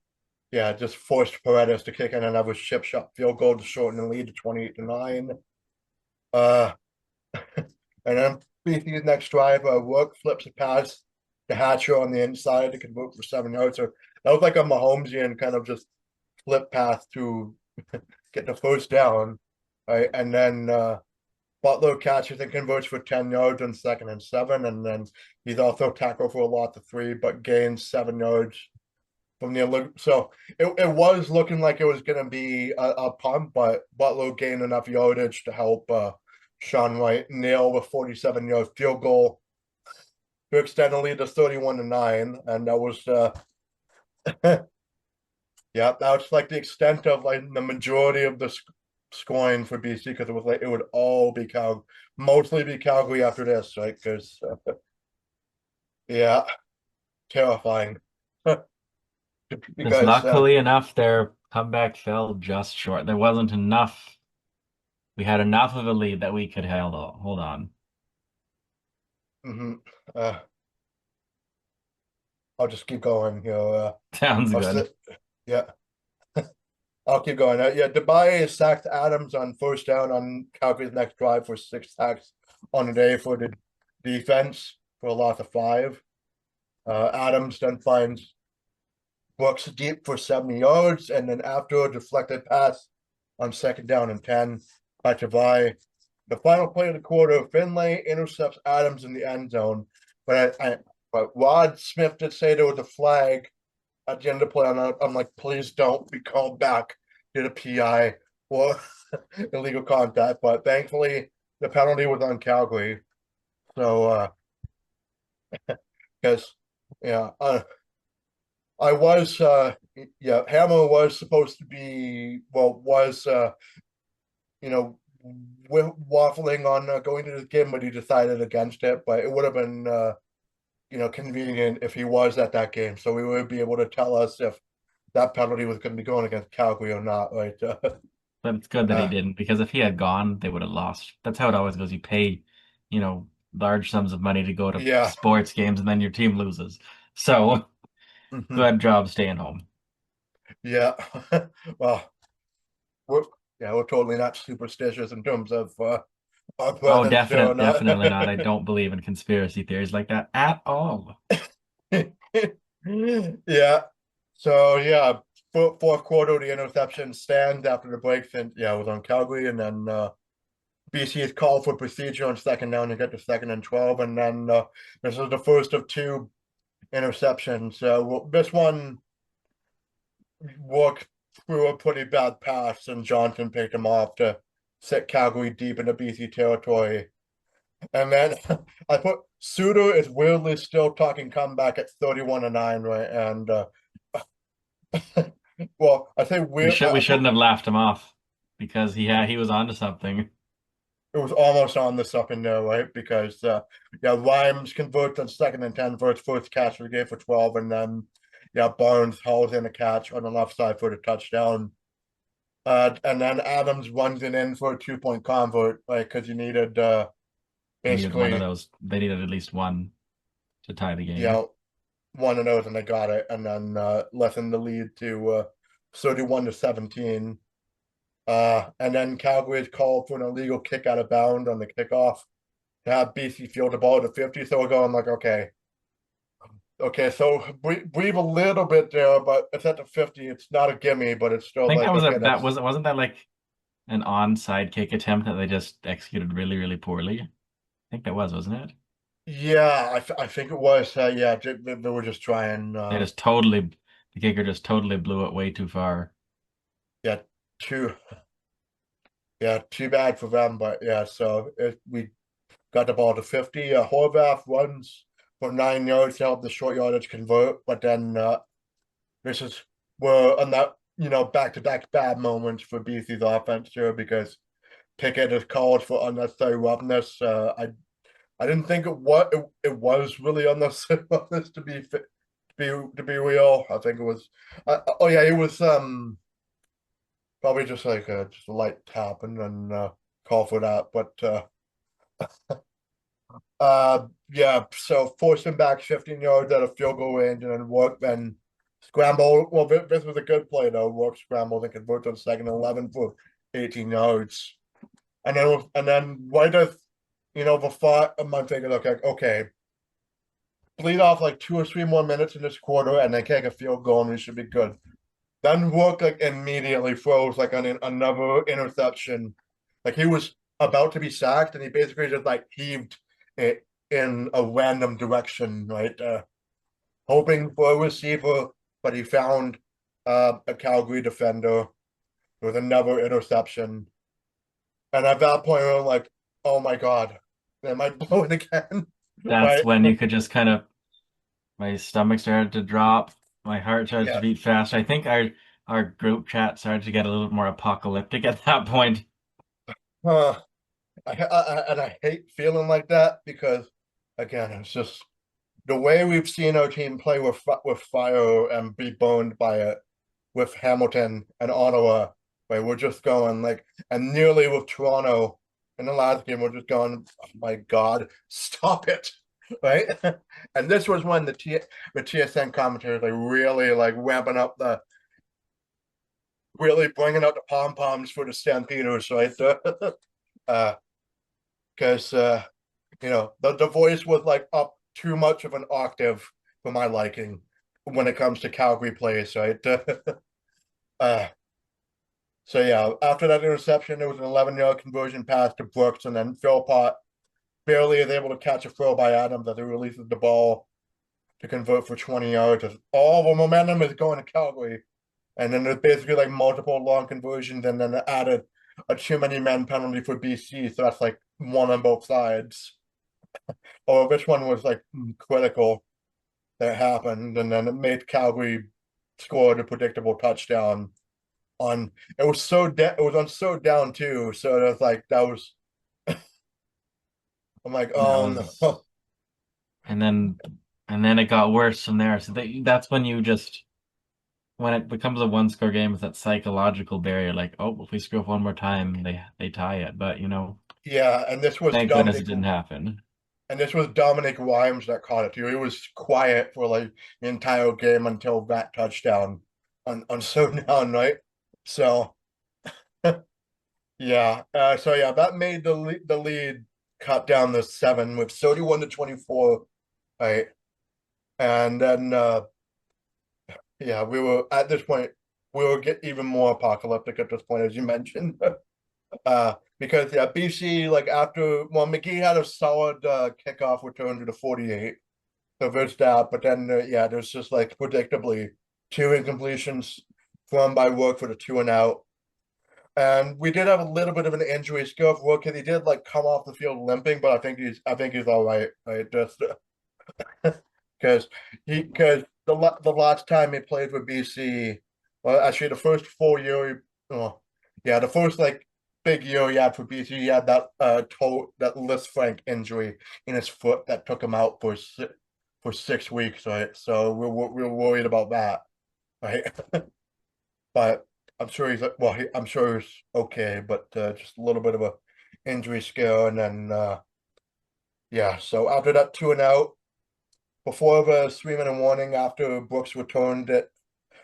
yeah, just forced Paredes to kick in another chip shot field goal to shorten the lead to 28-9. Uh, and then BC's next drive, Rook flips a pass to Hatcher on the inside to convert for 7 yards. So that was like a Mahomesian kind of just flip pass to get the first down. Right. And then Butler catches and converts for 10 yards on 2nd and 7. And then he's also tackled for a lot of 3, but gains 7 yards from the. So it was looking like it was going to be a punt, but Butler gained enough yardage to help Sean Wright nail the 47-yard field goal to extend the lead to 31-9. And that was, yeah, that was like the extent of like the majority of the scoring for BC, because it was like it would all be mostly be Calgary after this, right? Because yeah, terrifying. Just Because luckily enough, their comeback fell just short. There wasn't enough. We had enough of a lead that we could hold on. mhm, uh, I'll just keep going here. Sounds I'll good. sit. Yeah, I'll keep going. Yeah, Dubai sacked Adams on first down on Calgary's next drive for 6 sacks on the day for the defense for a loss of 5. Adams then finds Brooks deep for 70 yards, and then after a deflected pass on 2nd down and 10 by Tavai. The final play of the quarter, Finlay intercepts Adams in the end zone, but Rod Smith did say there was a flag at the end of the play. I'm like, please don't be called back to the PI or illegal contact. But thankfully, the penalty was on Calgary. So, because yeah, I was yeah, Hammer was supposed to be, well, was you know, waffling on going to the game, but he decided against it. But it would have been convenient if he was at that game, so we would be able to tell us if that penalty was going to be going against Calgary or not, right? But it's good that he Uh, didn't because if he had gone, they would have lost. That's how it always goes. You pay, large sums of money to go to yeah. sports games and then your team loses. So Mhm. good job staying home. Yeah. Well, we're we're totally not superstitious in terms of our Oh, presence there or not. definitely not. I don't believe in conspiracy theories like that at all. Yeah. So yeah, fourth quarter, the interception stands after the break. And yeah, it was on Calgary, and then BC is called for procedure on 2nd down to get to 2nd and 12, and then this is the first of 2 interceptions. This one worked through a pretty bad pass, and Johnson picked him off to set Calgary deep into BC territory. And then I put Suter is weirdly still talking comeback at 31-9, right? And well, I say weird. We I put shouldn't have laughed him off because he was onto something. it was almost on the up in there, right? Because yeah, Rhymes converts on 2nd and 10 for his first catch of the game for 12, and then yeah, Barnes hauls in a catch on the left side for the touchdown. And then Adams runs it in for a 2-point convert, like because you needed They needed one of basically, those. They needed at least one to tie the you game. know, one of those, and they got it, and then lessened the lead to 31-17. And then Calgary is called for an illegal kick out of bound on the kickoff to have BC field the ball to 50. So we're going like, okay, so breathe a little bit there, but it's at the 50. It's not a gimme, but it's I still think like, okay, that that's wasn't that like an onside kick attempt that they just executed really, really poorly? I think that was, wasn't it? Yeah, I think it was. Yeah, they were just trying. They just totally, the kicker just totally blew it way too far. Yeah, too. Yeah, too bad for them. But yeah, so we got the ball to 50. Horvath runs for 9 yards to help the short yardage convert, but then this is were on that back to back bad moments for BC's offense here because Pickett is called for unnecessary roughness. I didn't think it was really unnecessary roughness to be real. I think it was. Oh yeah, it was probably just like just a light tap and then call for that. But yeah, so forced him back 15 yards at a field goal range and then work then scramble. Well, this was a good play though. Work scramble and convert on 2nd and 11 for 18 yards. And then right as before I'm thinking, okay, bleed off like 2 or 3 more minutes in this quarter and then kick a field goal and we should be good. Then Rook like immediately throws like another interception. Like he was about to be sacked and he basically just like heaved it in a random direction, right? Hoping for a receiver, but he found a Calgary defender with another interception. And at that point, we were like, oh my God, am I blowing again? That's Right? when you could just kind of, my stomach started to drop, my heart started to Yeah. beat fast. I think our group chat started to get a little more apocalyptic at that point. Uh, and I hate feeling like that because, again, it's just the way we've seen our team play with fire and be burned by it with Hamilton and Ottawa, right? We're just going like, and nearly with Toronto in the last game, we're just going, oh my God, stop it, right? And this was when the TSN commentators like really like ramping up really bringing out the pom poms for the Stampeders, right? Because the voice was like up too much of an octave for my liking when it comes to Calgary plays, right? uh, so yeah, after that interception, there was an 11-yard conversion pass to Brooks, and then Philpott barely is able to catch a throw by Adams as he releases the ball to convert for 20 yards. All the momentum is going to Calgary, and then there's basically like multiple long conversions, and then added a too many men penalty for BC, so that's like one on both sides. Or this one was like critical that happened, and then it made Calgary score the predictable touchdown on. It was it was on so down too, so it was like that was. I'm like, That oh was, no, and then it got worse from there. So that's when you just, when it becomes a one score game, it's that psychological barrier. Like, oh, if we screw up one more time, they tie it. But yeah, and this was thank goodness it didn't happen. Dominic Williams that caught it too. He was quiet for like the entire game until that touchdown on so down, right? So yeah, so yeah, that made the lead cut down to 7 with 31-24, right? And then yeah, we were at this point, we will get even more apocalyptic at this point, as you mentioned. Because yeah, BC like after McGee had a solid kickoff return to the 48, so there's that. But then yeah, there's just like predictably two incompletions thrown by Rook for the 2-and-out. And we did have a little bit of an injury skill for Rook because he did like come off the field limping, but I think he's all right, right? Just because the last time he played with BC, well, actually the first 4 year, oh, yeah, the first like big year he had for BC, he had that that Liz Frank injury in his foot that took him out for 6 weeks, right? So we're worried about that, right? But I'm sure I'm sure he's okay, but just a little bit of a injury scare, and then yeah. So after that 2-and-out, before the 3-minute warning, after Brooks returned it,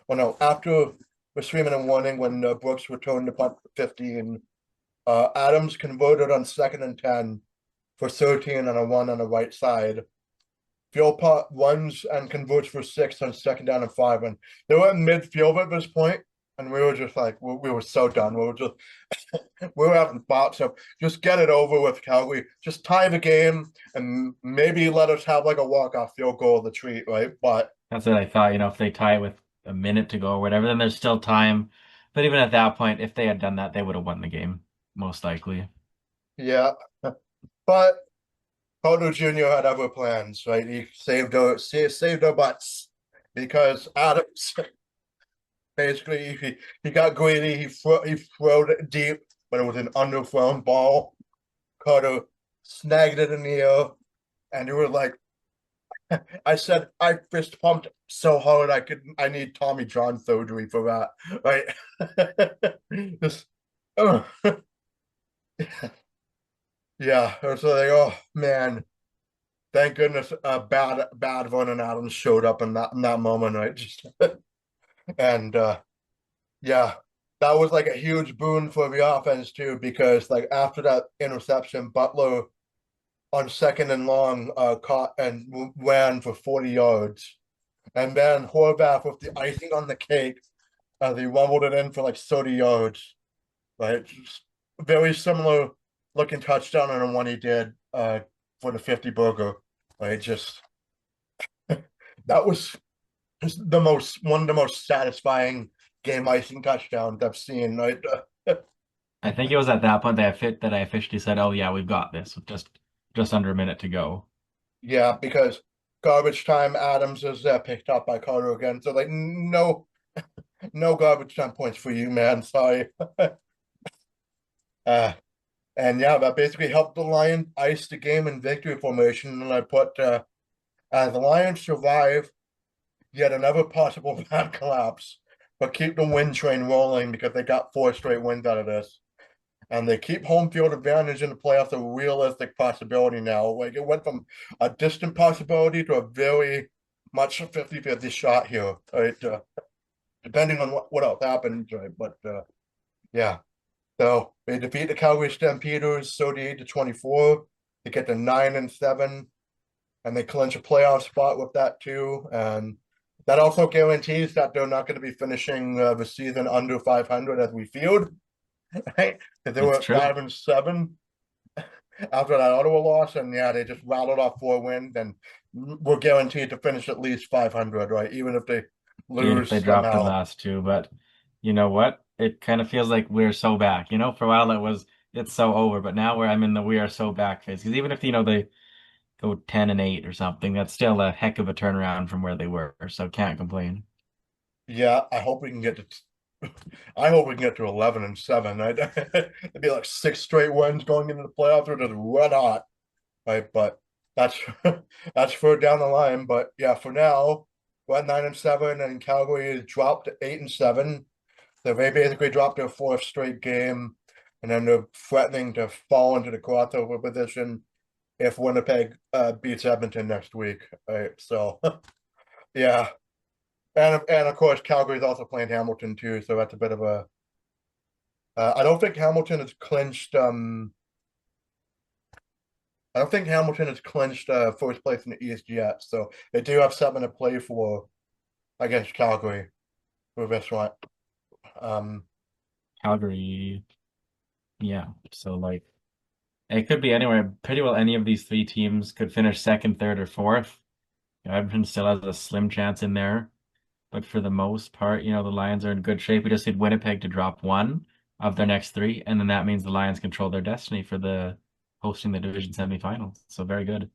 well, no, after the 3-minute warning when Brooks returned the punt for 15, Adams converted on 2nd and 10 for 13 and a 1 on the right side. Philpott runs and converts for 6 on 2nd down and 5, and they were at midfield at this point, and we were just like we were so done. We were just we were having thoughts of just get it over with, Calgary. Just tie the game and maybe let us have like a walk-off field goal of the treat, right? But That's what I thought. If they tie it with a minute to go or whatever, then there's still time. But even at that point, if they had done that, they would have won the game, most likely. yeah, but Cotto Jr. had other plans, right? He saved our butts because Adams basically he got greedy. He throwed it deep, but it was an underthrown ball. Cotto snagged it in the air, and you were like, I said I fist pumped so hard I need Tommy John surgery for that, right? Just oh yeah. So like, oh man, thank goodness bad Vernon Adams showed up in that moment, right? Just and yeah, that was like a huge boon for the offense too, because like after that interception, Butler on second and long caught and ran for 40 yards. And then Horvath with the icing on the cake, he rumbled it in for like 30 yards. Right? Just very similar looking touchdown on the one he did for the 50 burger. Right? Just that was just the most one of the most satisfying game icing touchdowns I've seen. Right? I think it was at that point that I officially said, "Oh yeah, we've got this." With just under a minute to go. Yeah, because garbage time Adams is picked up by Carter again. So like no garbage time points for you, man. Sorry. uh and yeah, that basically helped the Lions ice the game in victory formation. And I put as the Lions survive yet another possible bad collapse, but keep the win train rolling because they got 4 straight wins out of this. And they keep home field advantage in the playoffs a realistic possibility now. Like it went from a distant possibility to a very much 50-50 shot here, right? Depending on what else happens, right? But yeah. So they defeat the Calgary Stampeders 38-24. They get to 9-7, and they clinch a playoff spot with that too. And that also guarantees that they're not going to be finishing the season under 500 as we feared, right? Because they It's were at true. 5-7 after that Ottawa loss, and yeah, they just rattled off 4 wins, and we're guaranteed to finish at least 500, right? Even if they Even if lose they dropped the somehow. last two. But you know what? It kind of feels like we're so back. For a while it's so over, but now where I'm in the we are so back phase. Because even if they go 10-8 or something, that's still a heck of a turnaround from where they were. So can't complain. Yeah, I hope we can get to. I hope we can get to 11-7. It'd be like 6 straight wins going into the playoffs. We're just red hot, right? But that's that's for down the line. But yeah, for now, we're at 9-7, and Calgary is dropped to 8-7. So they basically dropped their 4th straight game, and then they're threatening to fall into the crossover position if Winnipeg beats Edmonton next week. Right? So yeah, and of course Calgary's also playing Hamilton too, so that's a bit of a. I don't think Hamilton has clinched. I don't think Hamilton has clinched first place in the East yet, so they do have something to play for against Calgary for this one. Um, Calgary, yeah. So like it could be anywhere. Pretty well any of these three teams could finish second, third, or fourth. Edmonton still has a slim chance in there. But for the most part, the Lions are in good shape. We just need Winnipeg to drop one of their next three, and then that means the Lions control their destiny for the hosting the division semifinals. So very good.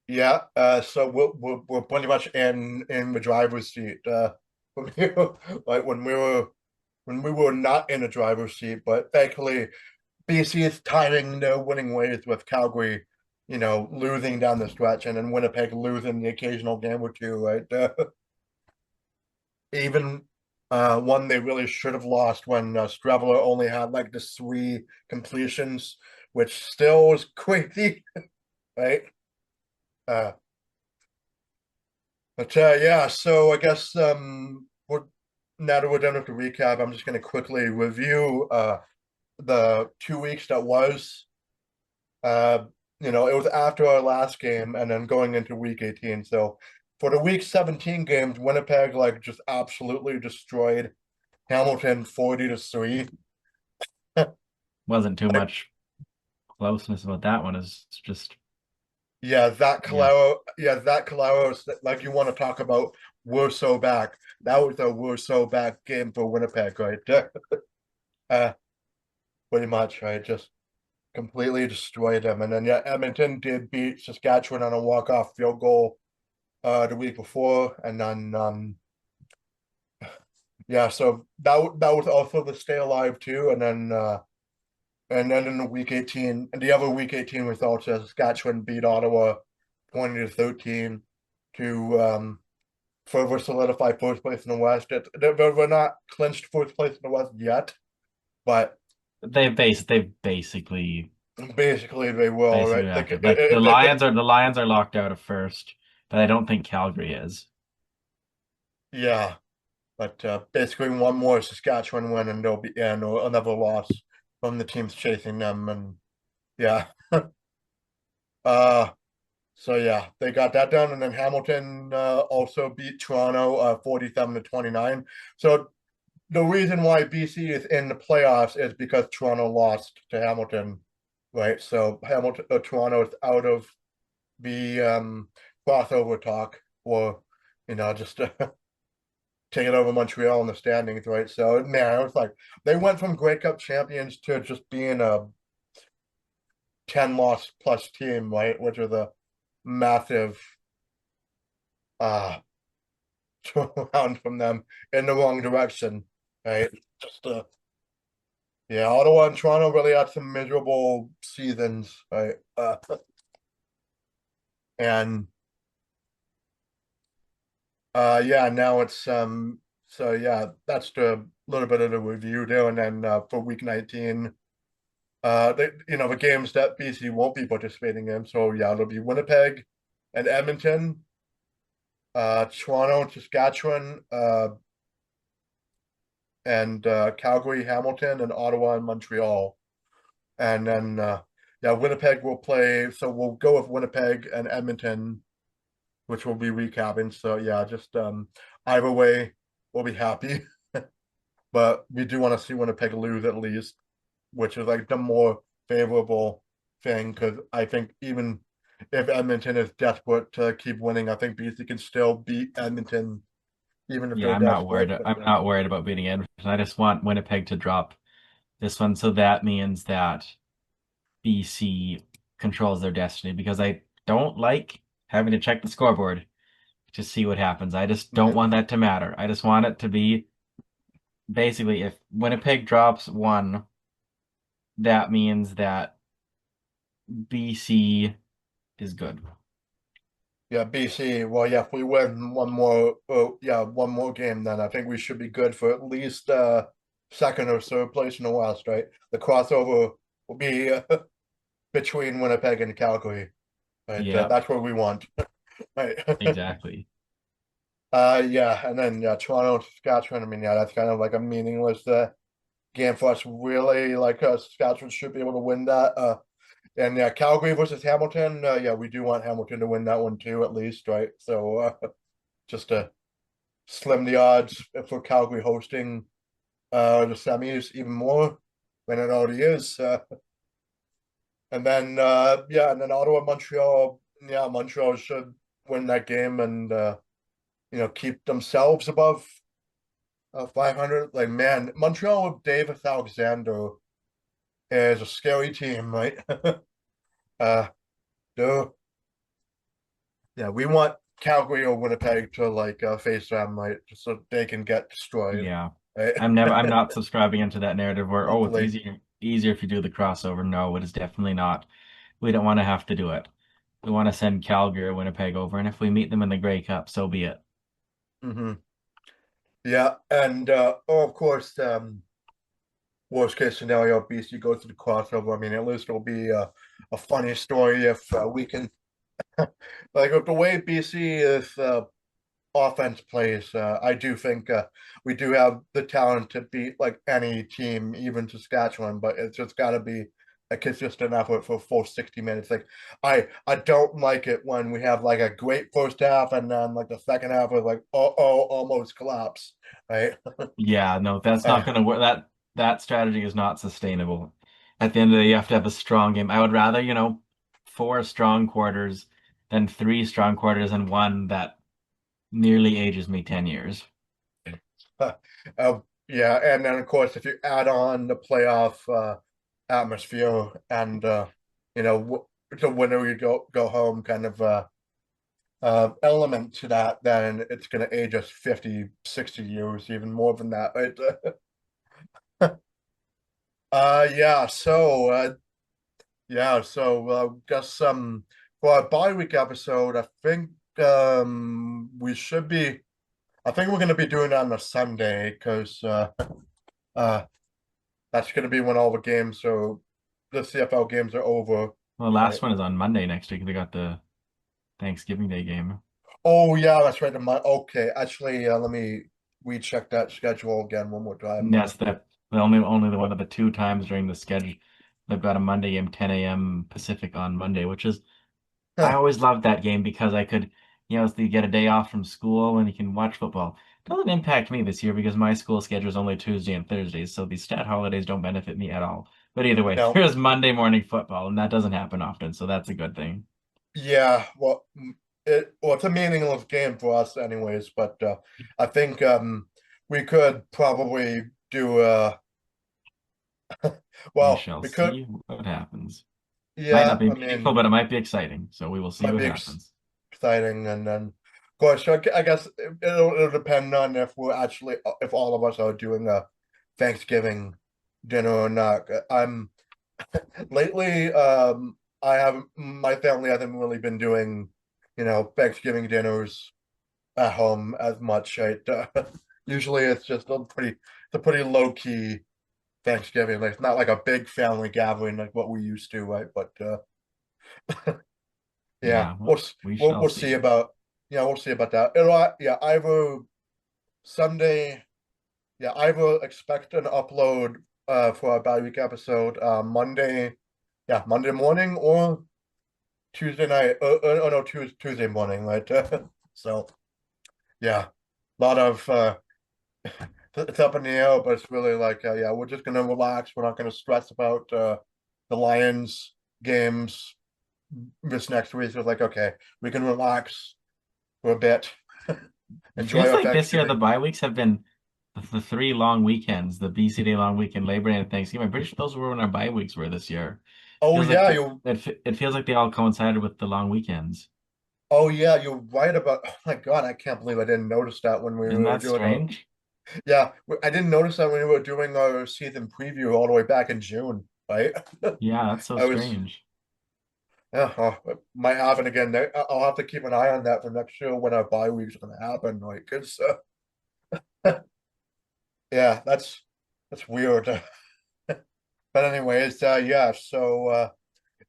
yeah, so we're pretty much in the driver's seat. When we like when we were not in the driver's seat, but thankfully BC is timing their winning ways with Calgary, losing down the stretch, and then Winnipeg losing the occasional game or two, right? Even one they really should have lost when Straveller only had like the 3 completions, which still was crazy, right? Uh, but yeah, so I guess we're now that we're done with the recap, I'm just going to quickly review the 2 weeks that was. Uh, it was after our last game and then going into week 18. So for the week 17 games, Winnipeg like just absolutely destroyed Hamilton 40-3. Wasn't too much closeness about that one. It's just Yeah, that yeah. Calero, yeah, that Caleros, like you want to talk about, we're so back. That was a we're so back game for Winnipeg right there. Uh, Pretty much, right? Just completely destroyed them. And then yeah, Edmonton did beat Saskatchewan on a walk-off field goal the week before. And then yeah, so that was also the stay alive too. And then in the week 18, and the other week 18 results, Saskatchewan beat Ottawa 20-13 to further solidify first place in the West. We're not clinched first place in the West yet, but They've basically they will, basically right? active. Like the Lions are locked out of first, but I don't think Calgary is. Yeah, but basically one more Saskatchewan win and they'll be another loss from the teams chasing them, and yeah. uh so yeah, they got that done, and then Hamilton also beat Toronto 47-29. So the reason why BC is in the playoffs is because Toronto lost to Hamilton, right? So Hamilton, Toronto is out of the crossover talk, or just taking over Montreal in the standings, right? So man, it was like they went from Grey Cup champions to just being a 10 loss plus team, right? Which is a massive uh turnaround from them in the wrong direction, right? Just yeah, Ottawa and Toronto really had some miserable seasons, right? And yeah, now it's so yeah, that's the little bit of the review there. And then for week 19, the games that BC won't be participating in. So yeah, it'll be Winnipeg and Edmonton, Toronto and Saskatchewan, and Calgary, Hamilton, and Ottawa and Montreal. And then yeah, Winnipeg will play. So we'll go with Winnipeg and Edmonton, which we'll be recapping. So yeah, just either way, we'll be happy. But we do want to see Winnipeg lose at least, which is like the more favorable thing, because I think even if Edmonton is desperate to keep winning, I think BC can still beat Edmonton, even if Yeah, they're I'm not desperate. worried. But I'm not worried about beating Edmonton. I just want Winnipeg to drop this one, so that means that BC controls their destiny because I don't like having to check the scoreboard to see what happens. I just don't yeah, want that to matter. I just want it to be basically if Winnipeg drops one, that means that BC is good. yeah, BC. Well, yeah, if we win one more game, then I think we should be good for at least second or third place in the West, right? The crossover will be between Winnipeg and Calgary, right? Yeah, That's what we want, right? exactly. Yeah, and then yeah, Toronto, Saskatchewan. I mean, yeah, that's kind of like a meaningless game for us. Really, like Saskatchewan should be able to win that. And yeah, Calgary versus Hamilton. Yeah, we do want Hamilton to win that one too, at least, right? So just to slim the odds for Calgary hosting the semis even more than it already is. And then yeah, and then Ottawa, Montreal. Yeah, Montreal should win that game and keep themselves above 500. Like man, Montreal with Davis Alexander is a scary team, right? uh, duh. Yeah, we want Calgary or Winnipeg to like face them, right, just so they can get destroyed, Yeah. right? I'm not subscribing into that narrative where, oh, it's Hopefully. easier if you do the crossover. No, it is definitely not. We don't want to have to do it. We want to send Calgary or Winnipeg over, and if we meet them in the Grey Cup, so be it. Hmm. Yeah, and of course, worst case scenario, BC goes to the crossover. I mean, at least it'll be a funny story if we can, like, with the way BC is offense plays. I do think we do have the talent to beat like any team, even Saskatchewan, but it's just got to be a consistent effort for a full 60 minutes. Like I don't like it when we have like a great first half and then like the second half is like almost collapse. Right. Yeah, no, that's not Uh, going to work. That strategy is not sustainable. At the end of the day, you have to have a strong game. I would rather, four strong quarters than three strong quarters and one that nearly ages me 10 years. yeah, and then of course if you add on the playoff atmosphere and the winner you go home kind of element to that, then it's going to age us 50, 60 years, even more than that, right? Yeah, guess for our bi-week episode, we should be I think we're going to be doing it on a Sunday because uh that's going to be when all the games so the CFL games are over, Well, the right? last one is on Monday next week. They got the Thanksgiving Day game. Oh yeah, that's right. Okay, actually, let me recheck that schedule again one more time. Yes, the only the one of the two times during the schedule. They've got a Monday game, 10 a.m. Pacific on Monday, which is I always loved that game because I could, you get a day off from school and you can watch football. It doesn't impact me this year because my school schedule is only Tuesday and Thursdays, so these stat holidays don't benefit me at all. But either way, No, there's Monday morning football, and that doesn't happen often, so that's a good thing. yeah, it's a meaningless game for us anyways, but I think we could probably do We well, shall we could, see what happens. Might yeah, not be I meaningful, mean, but it might be exciting, so we will see might what be happens. exciting, and then of course I guess it'll depend on if we're actually if all of us are doing a Thanksgiving dinner or not. I'm lately I haven't my family hasn't really been doing Thanksgiving dinners at home as much, right? Usually it's just a pretty low key Thanksgiving. Like it's not like a big family gathering like what we used to, right? But yeah, Yeah, well, we shall we'll see see. about we'll see about that. Yeah, either Sunday, yeah, either expect an upload for our bi-week episode Monday, yeah, Monday morning or Tuesday night. Oh no, Tuesday morning, right? So yeah, a lot of it's up in the air, but it's really like yeah, we're just gonna relax. We're not gonna stress about the Lions games this next week. So it's like okay, we can relax for a bit, It enjoy feels our like this year the Thanksgiving. bye weeks have been the three long weekends, the BC Day long weekend, Labor Day, and Thanksgiving. I'm pretty sure those were when our bye weeks were this year. Oh Feels like yeah, the, you. it feels like they all coincided with the long weekends. Oh yeah, you're right about. Oh my God, I can't believe I didn't notice that when we Isn't were that doing our. strange? Yeah, I didn't notice that when we were doing our season preview all the way back in June, right? Yeah, that's so I was. strange. Yeah, it might happen again. I'll have to keep an eye on that for next year when our bye week's going to happen. Like, it's yeah, that's weird. But anyways, yeah. So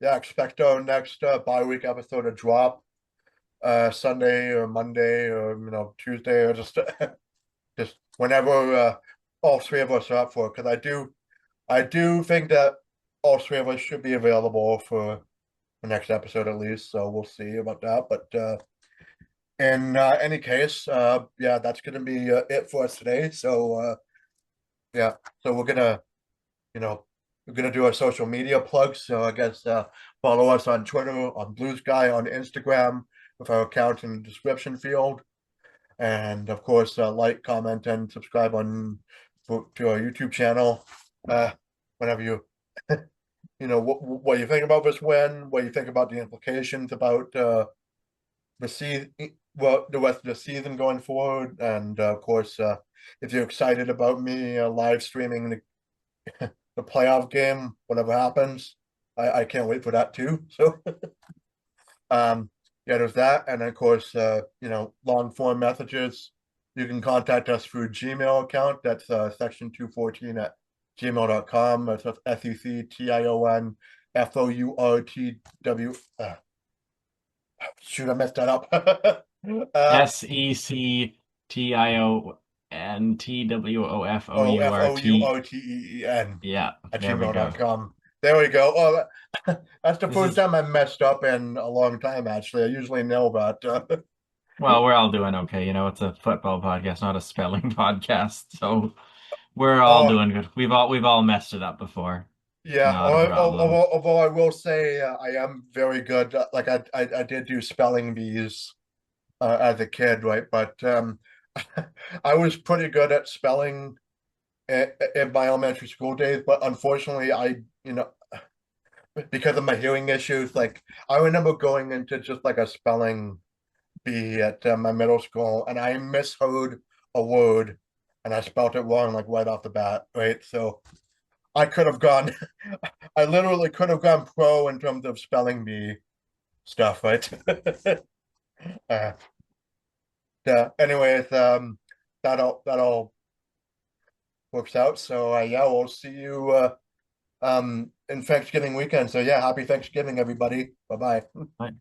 yeah, expect our next bye week episode to drop Sunday or Monday or Tuesday or just just whenever all three of us are up for it. Because I do think that all three of us should be available for the next episode at least. So we'll see about that. But in any case, yeah, that's gonna be it for us today. So yeah, so you know, we're gonna do our social media plugs. So I guess follow us on Twitter, on Blue Sky, on Instagram with our account in the description field, and of course, like, comment, and subscribe to our YouTube channel. Whenever what you think about this win, what you think about the implications about the season, well, the rest of the season going forward, and of course, if you're excited about me live streaming the playoff game, whatever happens, I can't wait for that too. So, yeah, there's that, and of course, long form messages. You can contact us through Gmail account. That's section 214 at gmail.com. That's SECTION shoot, I messed that up. SECTIONTWOFOURTEN. FOURTEEN Yeah, at there we go. gmail.com. There we go. Oh, that's the This first is time I messed up in a long time, actually. I usually know, but well, we're all doing okay. It's a football podcast, not a spelling podcast. So we're all oh doing good. We've all messed it up before. yeah. Not a problem. Although I will say I am very good. Like I did do spelling bees as a kid, right? But I was pretty good at spelling in my elementary school days. But unfortunately, because of my hearing issues, like I remember going into just like a spelling bee at my middle school, and I misheard a word, and I spelled it wrong like right off the bat, right? So I could have gone, I literally could have gone pro in terms of spelling bee stuff, right? uh, yeah. Anyways, that all works out. So yeah, we'll see you in Thanksgiving weekend. So yeah, happy Thanksgiving, everybody. Bye bye. Right.